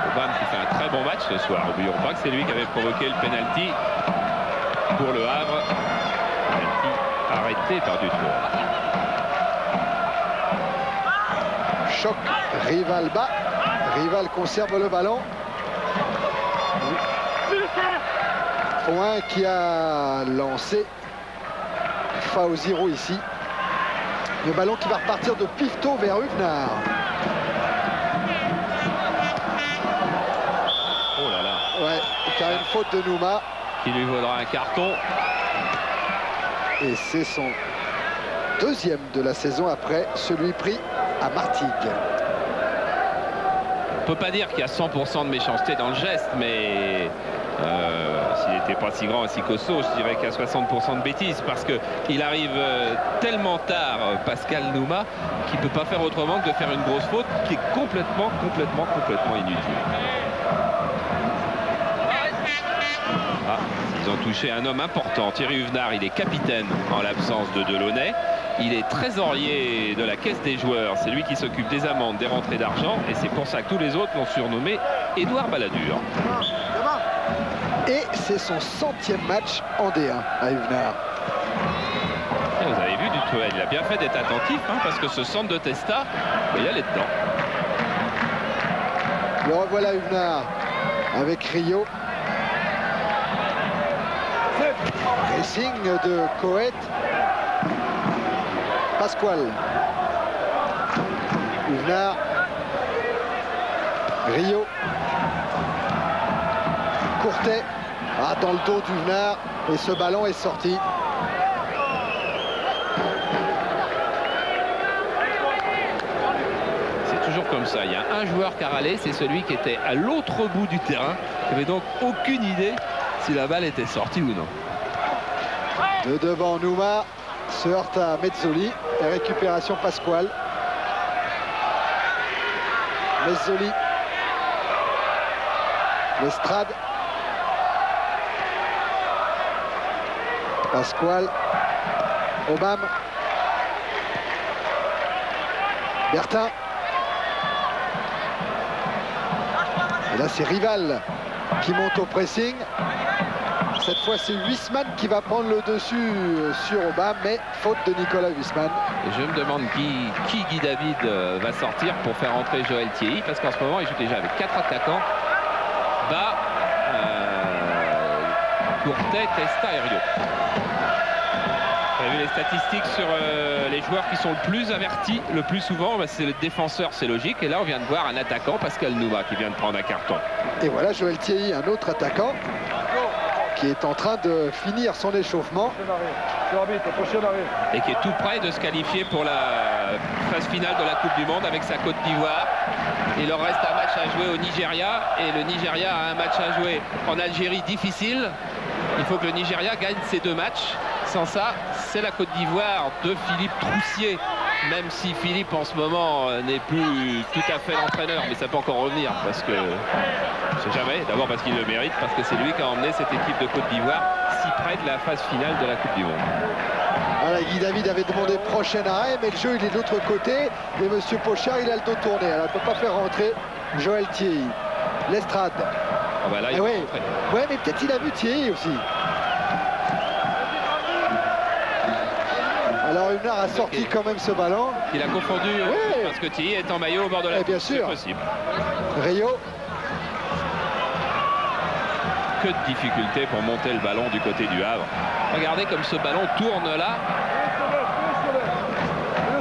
Speaker 3: Aubame qui fait un très bon match ce soir. N'oublions pas que c'est lui qui avait provoqué le penalty pour le Havre. Penalty arrêté par Dutour.
Speaker 2: Choc, Rival bas. Rival conserve le ballon. Point qui a lancé Fauziro ici. Le ballon qui va repartir de Pifto vers Huvenard.
Speaker 3: Oh là là.
Speaker 2: Ouais, il y a une faute de Nouma.
Speaker 3: Qui lui vaudra un carton.
Speaker 2: Et c'est son deuxième de la saison après celui pris à Martigues.
Speaker 3: On peut pas dire qu'il y a 100% de méchanceté dans le geste, mais s'il n'était pas si grand et si costaud, je dirais qu'il y a 60% de bêtises, parce qu'il arrive tellement tard, Pascal Nouma, qu'il ne peut pas faire autrement que de faire une grosse faute qui est complètement inutile. Ah, ils ont touché un homme important. Thierry Huvenard, il est capitaine en l'absence de Delaunay. Il est trésorier de la caisse des joueurs. C'est lui qui s'occupe des amendes, des rentrées d'argent. Et c'est pour ça que tous les autres l'ont surnommé Édouard Balladur.
Speaker 2: Et c'est son 100e match en D1 à Huvenard.
Speaker 3: Et vous avez vu Dutourel, il a bien fait d'être attentif, hein, parce que ce centre de Testa, il allait dedans.
Speaker 2: Le revoilà Huvenard avec Rio. Pressing de Coët. Pasquale. Huvenard. Rio. Courtet. Dans le dos d'Huvenard. Et ce ballon est sorti.
Speaker 3: toujours comme ça. Il y a un joueur qui a râlé, c'est celui qui était à l'autre bout du terrain. Il n'avait donc aucune idée si la balle était sortie ou non.
Speaker 2: De devant, Nouma se heurte à Mezzoli et récupération Pasquale. Mezzoli, Lestrade, Pasquale, Aubame, Bertin. Et là c'est Rival qui monte au pressing. Cette fois c'est Huisman qui va prendre le dessus sur Aubame, mais faute de Nicolas Huisman.
Speaker 3: Et je me demande qui Guy David va sortir pour faire entrer Joël Thierry, parce qu'en ce moment il joue déjà avec 4 attaquants. Bas, Courtet, Testa et Rio. Vous avez vu les statistiques sur les joueurs qui sont le plus avertis le plus souvent, bah, c'est le défenseur, c'est logique. Et là on vient de voir un attaquant, Pascal Nouma, qui vient de prendre un carton.
Speaker 2: Et voilà Joël Thierry, un autre attaquant qui est en train de finir son échauffement.
Speaker 3: Et qui est tout près de se qualifier pour la phase finale de la Coupe du Monde avec sa Côte d'Ivoire. Il leur reste un match à jouer au Nigeria et le Nigeria a un match à jouer en Algérie difficile. Il faut que le Nigeria gagne ces 2 matchs. Sans ça, c'est la Côte d'Ivoire de Philippe Troussier. Même si Philippe en ce moment n'est plus tout à fait l'entraîneur, mais ça peut encore revenir parce que je sais jamais. D'abord parce qu'il le mérite, parce que c'est lui qui a emmené cette équipe de Côte d'Ivoire si près de la phase finale de la Coupe du Monde.
Speaker 2: Voilà, Guy David avait demandé prochain arrêt, mais le jeu il est de l'autre côté et monsieur Pochard il a le dos tourné. Alors il ne peut pas faire rentrer Joël Thierry. Lestrade.
Speaker 3: Ah bah là, il
Speaker 2: ouais, mais peut-être il a vu Thierry aussi. Alors Huvenard a sorti quand même ce ballon.
Speaker 3: Il a confondu parce que Thierry est en maillot au bord de la
Speaker 2: bien sûr.
Speaker 3: C'est possible.
Speaker 2: Rio.
Speaker 3: Que de difficultés pour monter le ballon du côté du Havre. Regardez comme ce ballon tourne là.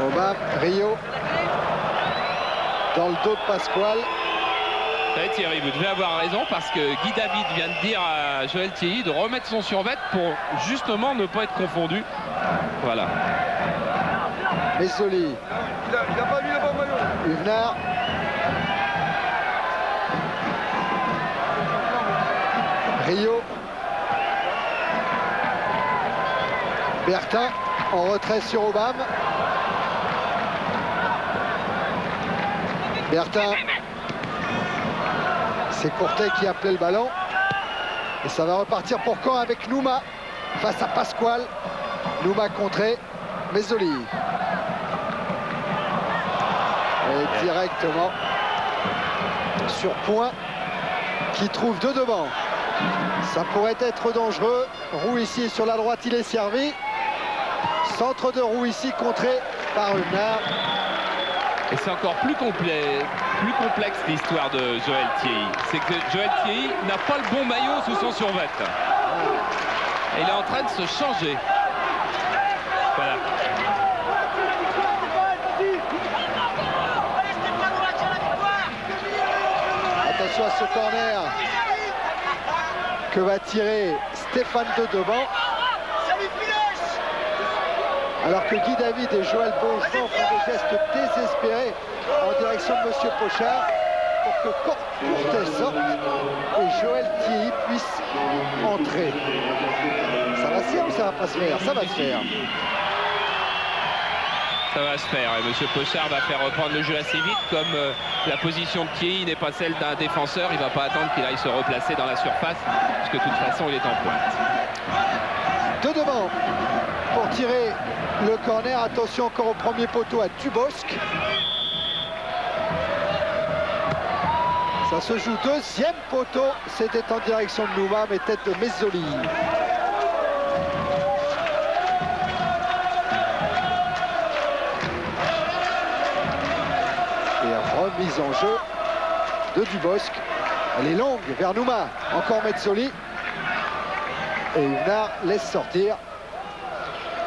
Speaker 2: Aubame, Rio. Dans le dos de Pasquale.
Speaker 3: Vous savez Thierry, vous devez avoir raison parce que Guy David vient de dire à Joël Thierry de remettre son survêt pour justement ne pas être confondu. Voilà.
Speaker 2: Mezzoli.
Speaker 12: Il a pas mis le bon maillot.
Speaker 2: Huvenard. Rio. Bertin en retrait sur Aubame. Bertin. C'est Courtet qui appelait le ballon. Et ça va repartir pour Caen avec Nouma face à Pasquale. Nouma contré. Mezzoli. Et directement sur point qui trouve de devant. Ça pourrait être dangereux. Rouissi sur la droite, il est servi. Centre de Rouissi contré par Huvenard.
Speaker 3: Et c'est encore plus complexe l'histoire de Joël Thierry. C'est que Joël Thierry n'a pas le bon maillot sous son survêt. Et il est en train de se changer. Voilà.
Speaker 2: Attention à ce corner que va tirer Stéphane de devant. Alors que Guy David et Joël Beaujean font des gestes désespérés en direction de monsieur Pochard pour que Courtet sorte et Joël Thierry puisse entrer. Ça va se faire ou ça va pas se faire? Ça va se faire.
Speaker 3: Ça va se faire et monsieur Pochard va faire reprendre le jeu assez vite. Comme la position de Thierry n'est pas celle d'un défenseur, il ne va pas attendre qu'il aille se replacer dans la surface puisque de toute façon il est en pointe.
Speaker 2: De devant pour tirer le corner. Attention encore au premier poteau à Dubosc. Ça se joue deuxième poteau. C'était en direction de Nouma, mais tête de Mezzoli. Et remise en jeu de Dubosc. Elle est longue vers Nouma. Encore Mezzoli. Et Huvenard laisse sortir.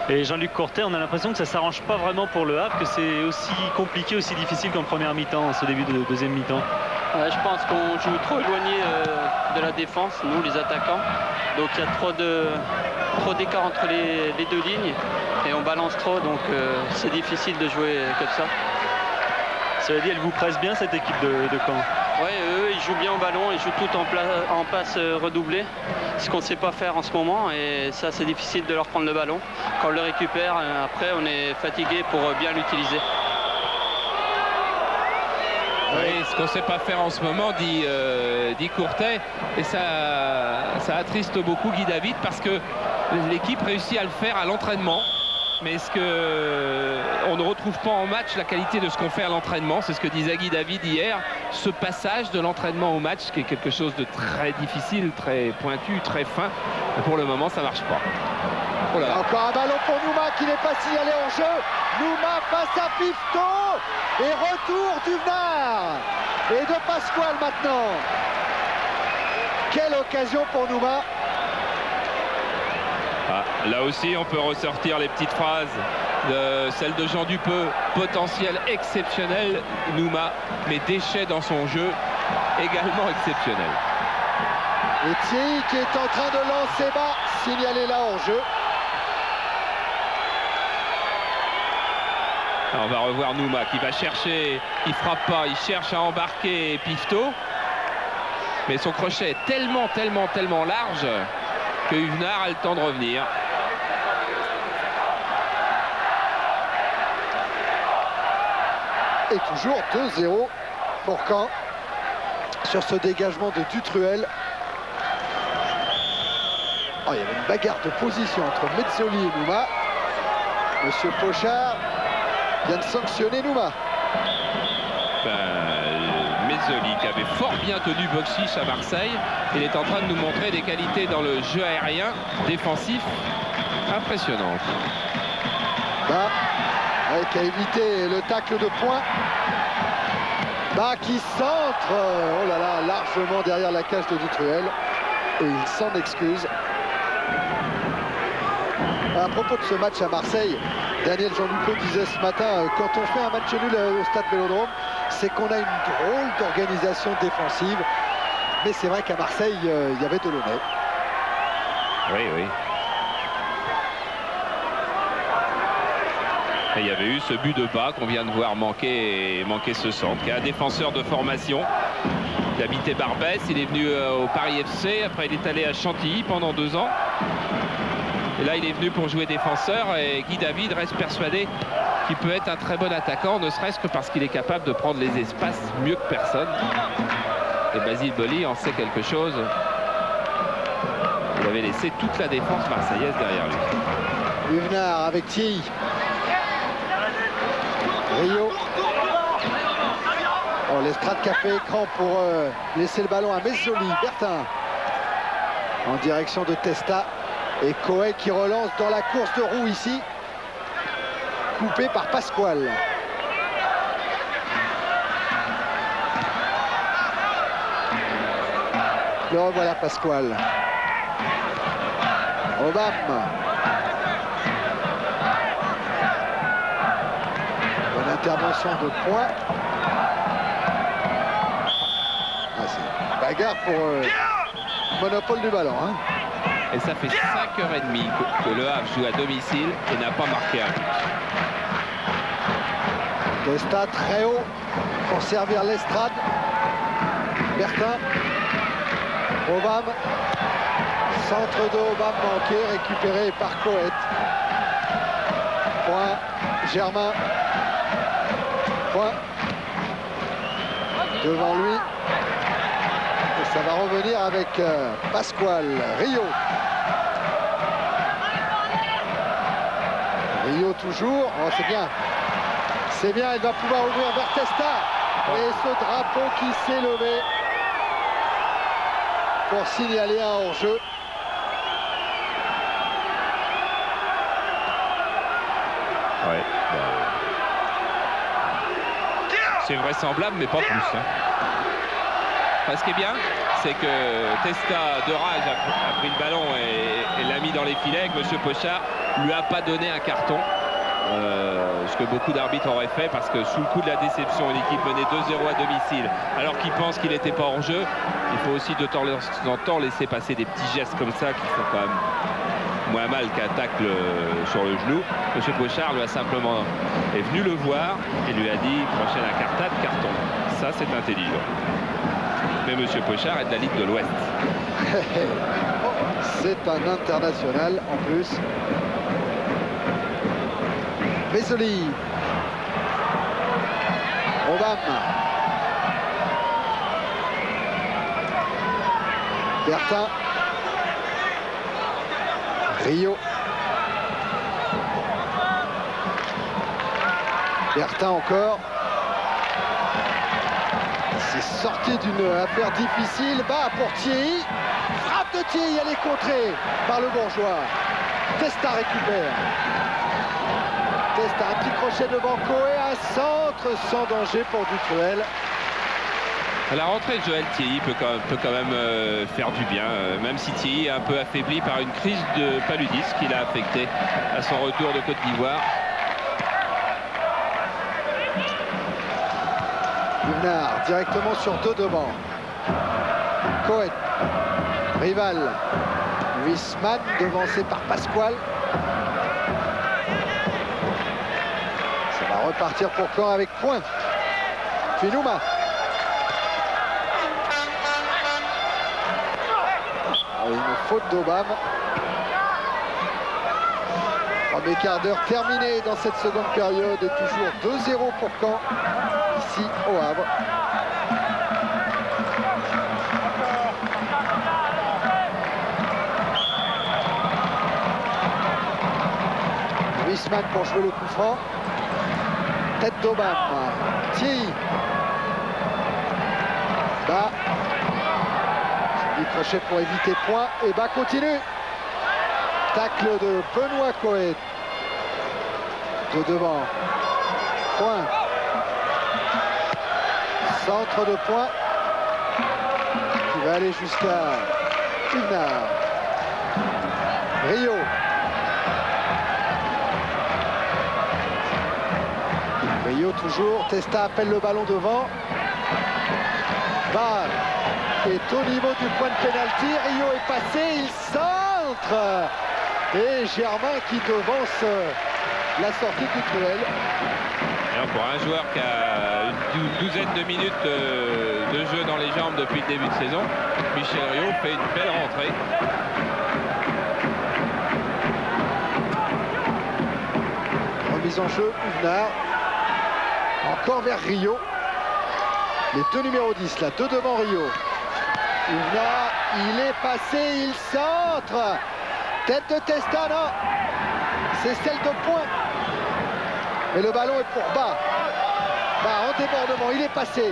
Speaker 5: Et Jean-Luc Courtet, on a l'impression que ça ne s'arrange pas vraiment pour le Havre, que c'est aussi compliqué, aussi difficile qu'en première mi-temps, ce début de deuxième mi-temps.
Speaker 14: Je pense qu'on joue trop éloigné de la défense, nous les attaquants. Donc il y a trop d'écart entre les deux lignes et on balance trop, donc c'est difficile de jouer comme ça.
Speaker 5: Cela dit, elle vous presse bien cette équipe de Caen.
Speaker 14: Oui, eux, ils jouent bien au ballon, ils jouent tout en passe redoublée, ce qu'on ne sait pas faire en ce moment, et ça c'est difficile de leur prendre le ballon. Quand on le récupère, après on est fatigué pour bien l'utiliser.
Speaker 3: Oui, ce qu'on ne sait pas faire en ce moment, dit Courtet, et ça attriste beaucoup Guy David parce que l'équipe réussit à le faire à l'entraînement. Mais est-ce qu'on ne retrouve pas en match la qualité de ce qu'on fait à l'entraînement? C'est ce que disait Guy David hier. Ce passage de l'entraînement au match qui est quelque chose de très difficile, très pointu, très fin. Et pour le moment, ça ne marche pas.
Speaker 2: Oh là. Encore un ballon pour Nouma qui n'est pas signalé en jeu. Nouma face à Pifto. Et retour du Venard. Et de Pasquale maintenant. Quelle occasion pour Nouma.
Speaker 3: Ah, là aussi, on peut ressortir les petites phrases de celle de Jean Dupeux. Potentiel exceptionnel, Nouma, mais déchet dans son jeu, également exceptionnel.
Speaker 2: Et Thierry qui est en train de lancer bas, signalé là en jeu.
Speaker 3: Alors, on va revoir Nouma qui va chercher, il frappe pas, il cherche à embarquer Pifto. Mais son crochet est tellement large que Huvenard a le temps de revenir.
Speaker 2: Et toujours 2-0 pour Caen sur ce dégagement de Dutruel. Oh, il y avait une bagarre de position entre Mezzoli et Nouma. Monsieur Pochard vient de sanctionner Nouma.
Speaker 3: Mezzoli qui avait fort bien tenu Bokšić à Marseille. Il est en train de nous montrer des qualités dans le jeu aérien défensif impressionnantes.
Speaker 2: Qui a évité le tacle de poing. Qui centre, oh là là, largement derrière la cage de Dutruel. Et il s'en excuse. À propos de ce match à Marseille, Daniel Jean Dupeux disait ce matin, quand on fait un match nul au Stade Vélodrome, c'est qu'on a une drôle d'organisation défensive. Mais c'est vrai qu'à Marseille, il y avait de l'honnête.
Speaker 3: Oui. Et il y avait eu ce but de bas qu'on vient de voir manquer ce centre, qui est un défenseur de formation. Il habitait Barbès, il est venu au Paris FC, après il est allé à Chantilly pendant 2 ans. Et là il est venu pour jouer défenseur et Guy David reste persuadé qu'il peut être un très bon attaquant, ne serait-ce que parce qu'il est capable de prendre les espaces mieux que personne. Et Basile Boli en sait quelque chose. Il avait laissé toute la défense marseillaise derrière lui.
Speaker 2: Huvenard avec Thierry. Rio. Oh, l'Estrade qui a fait écran pour laisser le ballon à Mezzoli. Bertin en direction de Testa. Et Coé qui relance dans la course de roue ici. Coupé par Pasquale. Le revoilà Pasquale. Obama. Bonne intervention de poing. C'est une bagarre pour monopole du ballon.
Speaker 3: Et ça fait 5h30 que Le Havre joue à domicile et n'a pas marqué un but.
Speaker 2: Testa très haut pour servir l'Estrade. Bertin. Obama. Centre de Obama manqué, récupéré par Coët. Point. Germain. Point. Devant lui. Et ça va revenir avec Pasquale. Rio. Rio toujours. Oh, c'est bien. C'est bien, il va pouvoir ouvrir vers Testa. Et ce drapeau qui s'est levé pour signaler un hors-jeu.
Speaker 3: Ouais. C'est vraisemblable, mais pas plus. Enfin, ce qui est bien, c'est que Testa de rage a pris le ballon et l'a mis dans les filets, que M. Pochard lui a pas donné un carton. Ce que beaucoup d'arbitres auraient fait, parce que sous le coup de la déception, une équipe menée 2-0 à domicile, alors qu'il pense qu'il n'était pas en jeu, il faut aussi de temps en temps laisser passer des petits gestes comme ça qui font quand même moins mal qu'un tacle sur le genou. M. Pochard lui a simplement est venu le voir et lui a dit prochaine incartade, carton. Ça, c'est intelligent. Mais M. Pochard est de la Ligue de l'Ouest.
Speaker 2: C'est un international en plus. Bezzoli. Obama. Bertin. Rio. Bertin encore. C'est sorti d'une affaire difficile. Bas pour Thierry. Frappe de Thierry, elle est contrée par le Bourgeois. Testa récupère. Testa, un petit crochet de Banco et un centre sans danger pour Dutreuil.
Speaker 3: La rentrée de Joël Thierry peut quand même faire du bien, même si Thierry est un peu affaibli par une crise de paludisme qui l'a affecté à son retour de Côte d'Ivoire.
Speaker 2: Bernard directement sur deux devant. Cohen, rival. Huisman devancé par Pasquale. Ça va repartir pour Caen avec point. Puis Nouma. Une faute d'Obama. Premier quart d'heure terminé dans cette seconde période et toujours 2-0 pour Caen ici au Havre. Huisman pour jouer le coup franc. Tête d'Obama. Thierry. Bas. Crochet pour éviter point et Bas continue. Tacle de Benoît Cohen. De devant. Point. Centre de point. Qui va aller jusqu'à Bernard. Rio. Rio toujours. Testa appelle le ballon devant. Bas est au niveau du point de pénalty. Rio est passé, il centre. Et Germain qui devance la sortie du Dutreuil.
Speaker 3: Alors pour un joueur qui a une douzaine de minutes de jeu dans les jambes depuis le début de saison, Michel Rio fait une belle rentrée.
Speaker 2: Remise en jeu, Huvenard. Encore vers Rio. Les deux numéros 10 là, deux devant Rio. Huvenard, il est passé, il centre. Tête de Testa, non. C'est celle de point. Mais le ballon est pour Bas. Bas en débordement, il est passé.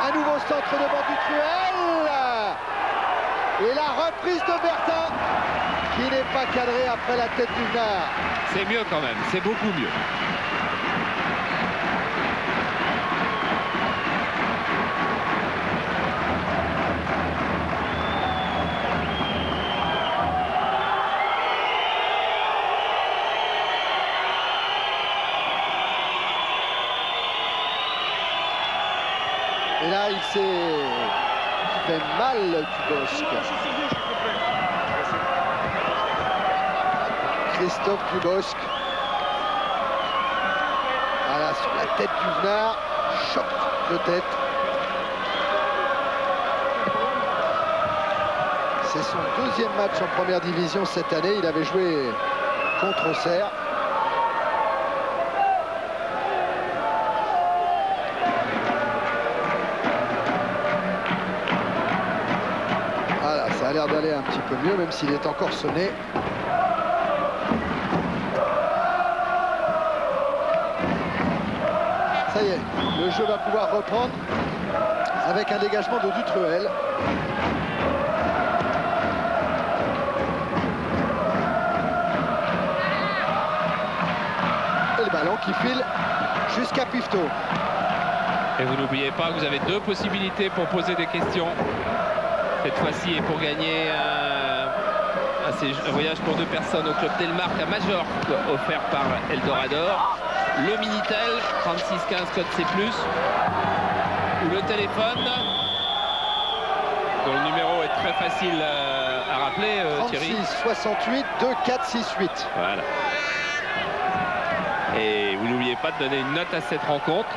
Speaker 2: Un nouveau centre devant Dutreuil. Et la reprise de Bertin, qui n'est pas cadrée après la tête d'Huvenard.
Speaker 3: C'est mieux quand même, c'est beaucoup mieux.
Speaker 2: Et là, il s'est fait mal, Dubosc. Christophe Dubosc. Voilà, sur la tête d'Huvenard. Choc de tête. C'est son deuxième match en première division cette année. Il avait joué contre Auxerre. Ça a l'air d'aller un petit peu mieux, même s'il est encore sonné. Ça y est, le jeu va pouvoir reprendre avec un dégagement de Dutreuil. Et le ballon qui file jusqu'à Pifto.
Speaker 3: Et vous n'oubliez pas que vous avez deux possibilités pour poser des questions. Cette fois-ci, et pour gagner un voyage pour deux personnes au Club Telmark à Majorque, offert par Eldorado. Le Minitel, 3615 code C+, ou le téléphone, dont le numéro est très facile à rappeler, Thierry.
Speaker 2: 36 68 24 68.
Speaker 3: Voilà. Et vous n'oubliez pas de donner une note à cette rencontre.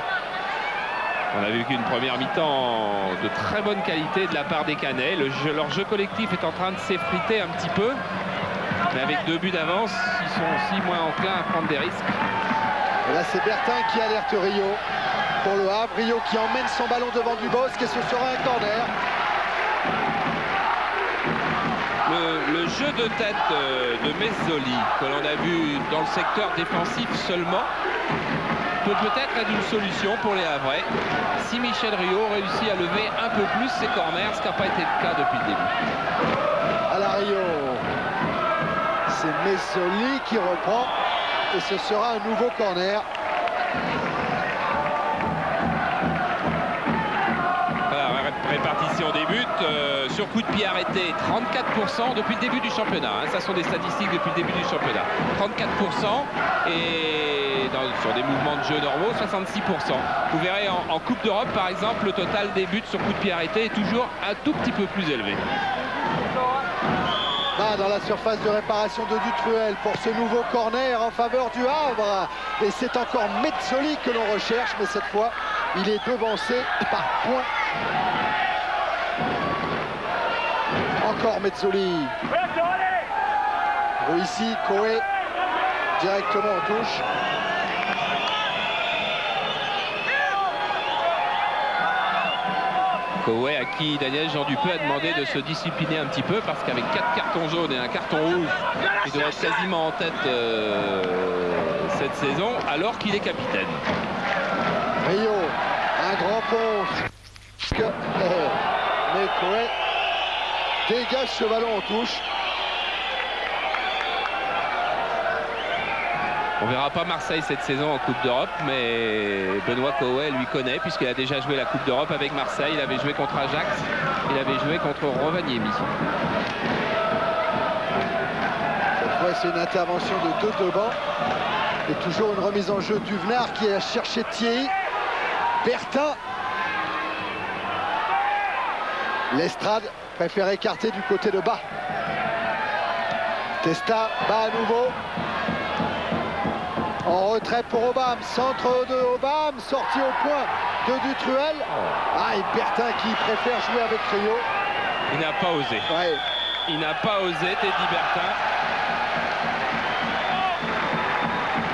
Speaker 3: On a vu qu'une première mi-temps de très bonne qualité de la part des Canets. Leur jeu collectif est en train de s'effriter un petit peu. Mais avec 2 buts d'avance, ils sont aussi moins enclins à prendre des risques.
Speaker 2: Et là, c'est Bertin qui alerte Rio pour le Havre. Rio qui emmène son ballon devant Dubosc et ce sera un corner.
Speaker 3: Le jeu de tête de Mezzoli, que l'on a vu dans le secteur défensif seulement, peut peut-être être une solution pour les Havrais si Michel Rio réussit à lever un peu plus ses corners, ce qui n'a pas été le cas depuis le début.
Speaker 2: À la Rio, c'est Mezzoli qui reprend et ce sera un nouveau corner.
Speaker 3: Répartition des buts, sur coup de pied arrêté, 34% depuis le début du championnat. Hein, ça sont des statistiques depuis le début du championnat. 34% et sur des mouvements de jeu normaux, 66%. Vous verrez en Coupe d'Europe, par exemple, le total des buts sur coup de pied arrêté est toujours un tout petit peu plus élevé.
Speaker 2: Dans la surface de réparation de Dutruel pour ce nouveau corner en faveur du Havre. Et c'est encore Mezzoli que l'on recherche, mais cette fois, il est devancé par point. Encore Mezzoli. Ici, Koé directement en touche.
Speaker 3: Koé à qui Daniel Jean Dupeux a demandé de se discipliner un petit peu parce qu'avec 4 cartons jaunes et un carton rouge, il doit être quasiment en tête cette saison alors qu'il est capitaine.
Speaker 2: Rio, un grand pont. Mais Koé dégage ce ballon en touche.
Speaker 3: On verra pas Marseille cette saison en Coupe d'Europe, mais Benoît Koé lui connaît puisqu'il a déjà joué la Coupe d'Europe avec Marseille. Il avait joué contre Ajax, il avait joué contre Rovaniemi.
Speaker 2: Cette fois, c'est une intervention de Deban. Et toujours une remise en jeu d'Huvenard qui a cherché Thierry. Bertin. L'Estrade préfère écarter du côté de bas. Testa, bas à nouveau. En retrait pour Obama, centre de Obama, sorti au point de Dutruel. Et Bertin qui préfère jouer avec Rio.
Speaker 3: Il n'a pas osé.
Speaker 2: Ouais.
Speaker 3: Il n'a pas osé, Teddy Bertin.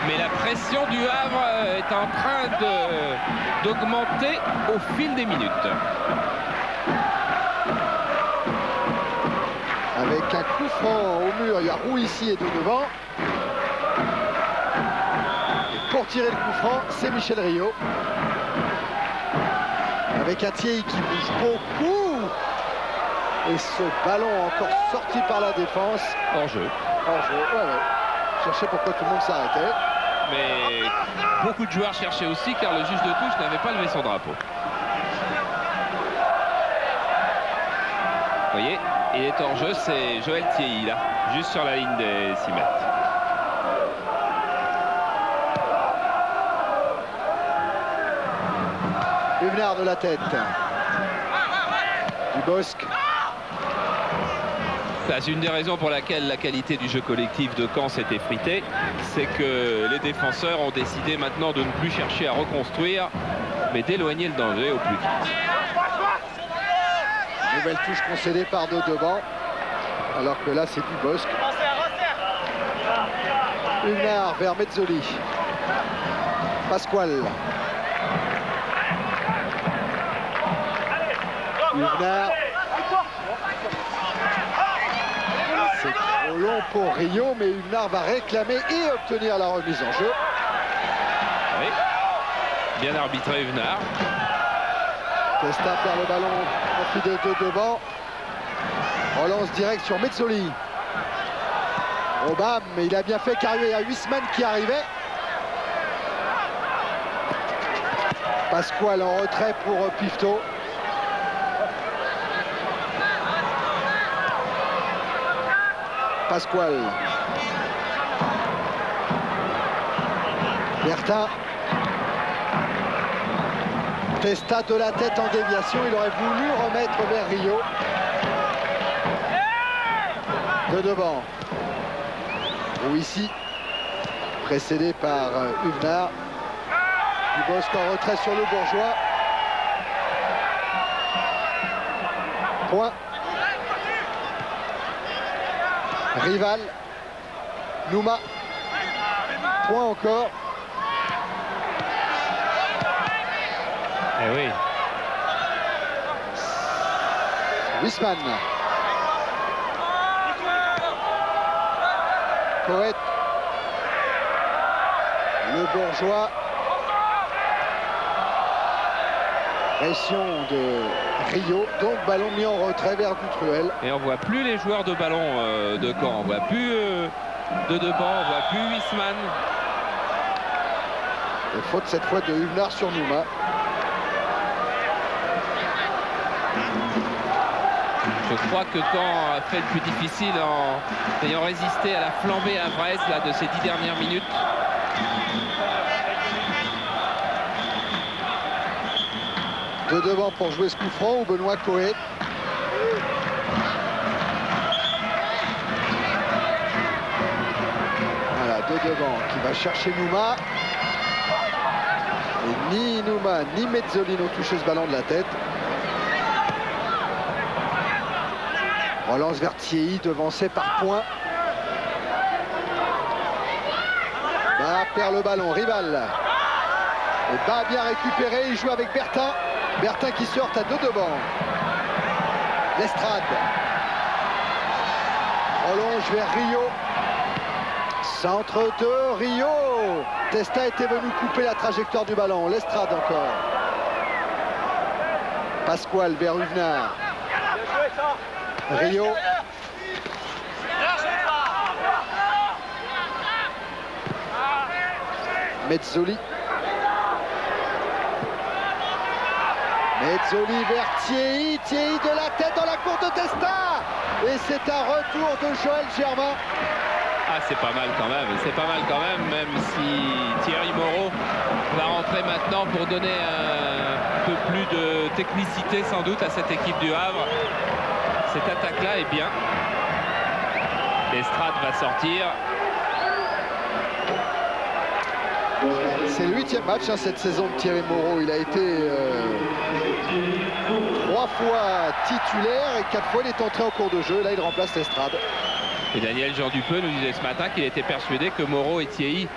Speaker 3: Mais la pression du Havre est en train d'augmenter au fil des minutes.
Speaker 2: Avec un coup franc au mur, il y a Roux ici et de devant. Pour tirer le coup franc, c'est Michel Rio. Avec un Thierry qui bouge beaucoup. Et ce ballon encore sorti par la défense.
Speaker 3: Hors jeu.
Speaker 2: Hors jeu, ouais. Cherchais pourquoi tout le monde s'arrêtait.
Speaker 3: Mais beaucoup de joueurs cherchaient aussi car le juge de touche n'avait pas levé son drapeau. Vous voyez, il est hors jeu, c'est Joël Thierry là, juste sur la ligne des 6 mètres.
Speaker 2: Huvenard de la tête. Dubosc.
Speaker 3: C'est une des raisons pour laquelle la qualité du jeu collectif de Caen s'est effritée, c'est que les défenseurs ont décidé maintenant de ne plus chercher à reconstruire, mais d'éloigner le danger au plus vite.
Speaker 2: Nouvelle touche concédée par Deban, alors que là c'est Dubosc. Huvenard vers Mezzoli. Pasquale. Huvenard. C'est trop long pour Rio, mais Huvenard va réclamer et obtenir la remise en jeu.
Speaker 3: Oui. Bien arbitré Huvenard.
Speaker 2: Testa perd le ballon au profit de Deban. Relance direct sur Mezzoli. Obama, mais il a bien fait car il y a Huisman qui arrivait. Pasquale en retrait pour Pifto. Pasquale. Bertin. Testa de la tête en déviation. Il aurait voulu remettre vers Rio. De devant. Ou ici. Précédé par Huvenard. Dubosc en retrait sur le Bourgeois. Point. Rival. Nouma. Point encore.
Speaker 3: Eh oui.
Speaker 2: Wiesmann. Coët. Le Bourgeois. Pression de Rio. Donc ballon mis en retrait vers Dutruel.
Speaker 3: Et on voit plus les joueurs de ballon de Caen. On voit plus de Deban, on voit plus Wiesmann.
Speaker 2: Et faute cette fois de Huvenard sur Nouma.
Speaker 3: Je crois que Caen a fait le plus difficile en ayant résisté à la flambée à Vresse là, de ces 10 dernières minutes.
Speaker 2: De devant pour jouer ce coup franc ou Benoît Coët. Voilà, de devant qui va chercher Nouma. Et ni Nouma ni Mezzoli n'ont touché ce ballon de la tête. Relance vers Thierry, devancé par Point. Bah, perd le ballon, Rival. Et Bah bien récupéré, il joue avec Bertin. Bertin qui sort à deux devant. Lestrade. Prolonge vers Rio. Centre de Rio. Testa était venu couper la trajectoire du ballon. Lestrade encore. Pasquale vers Huvenard. Rio. Mezzoli. Mezzoli vers Thierry. Thierry de la tête dans la cour de Testa. Et c'est un retour de Joël Germain.
Speaker 3: Ah, c'est pas mal quand même, même si Thierry Moreau va rentrer maintenant pour donner un peu plus de technicité sans doute à cette équipe du Havre. Cette attaque-là est bien. Lestrade va sortir.
Speaker 2: C'est le 8e match cette saison de Thierry Moreau. Il a été 3 fois titulaire et 4 fois il est entré en cours de jeu. Là, il remplace Lestrade.
Speaker 3: Et Daniel Jean Dupeux nous disait ce matin qu'il était persuadé que Moreau et Thierry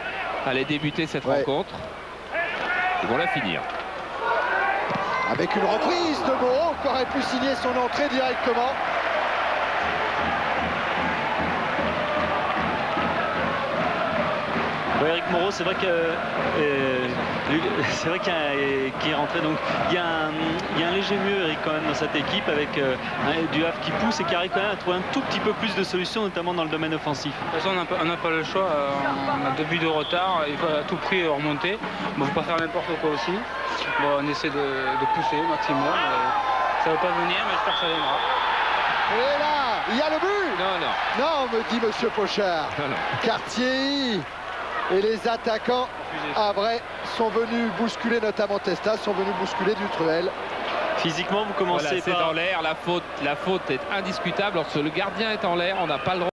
Speaker 3: allaient débuter cette rencontre. Ils vont la finir.
Speaker 2: Avec une reprise de Moreau qui aurait pu signer son entrée directement.
Speaker 5: Eric Moreau, c'est vrai qu'il est rentré, donc il y a un léger mieux Eric quand même dans cette équipe avec du Havre qui pousse et qui arrive quand même à trouver un tout petit peu plus de solutions, notamment dans le domaine offensif.
Speaker 9: De toute façon, on n'a pas le choix, on a 2 buts de retard, il faut à tout prix remonter. Il ne faut pas faire n'importe quoi aussi. Bon, on essaie de pousser au maximum. Ça ne va pas venir, mais j'espère que ça viendra.
Speaker 2: Et là, il y a le but. Non, me dit Monsieur Pochard. Cartier et les attaquants havrais sont venus bousculer, notamment Testa, sont venus bousculer Dutruel.
Speaker 5: Physiquement, vous commencez
Speaker 3: voilà, c'est dans l'air, la faute est indiscutable. Lorsque le gardien est en l'air, on n'a pas le droit.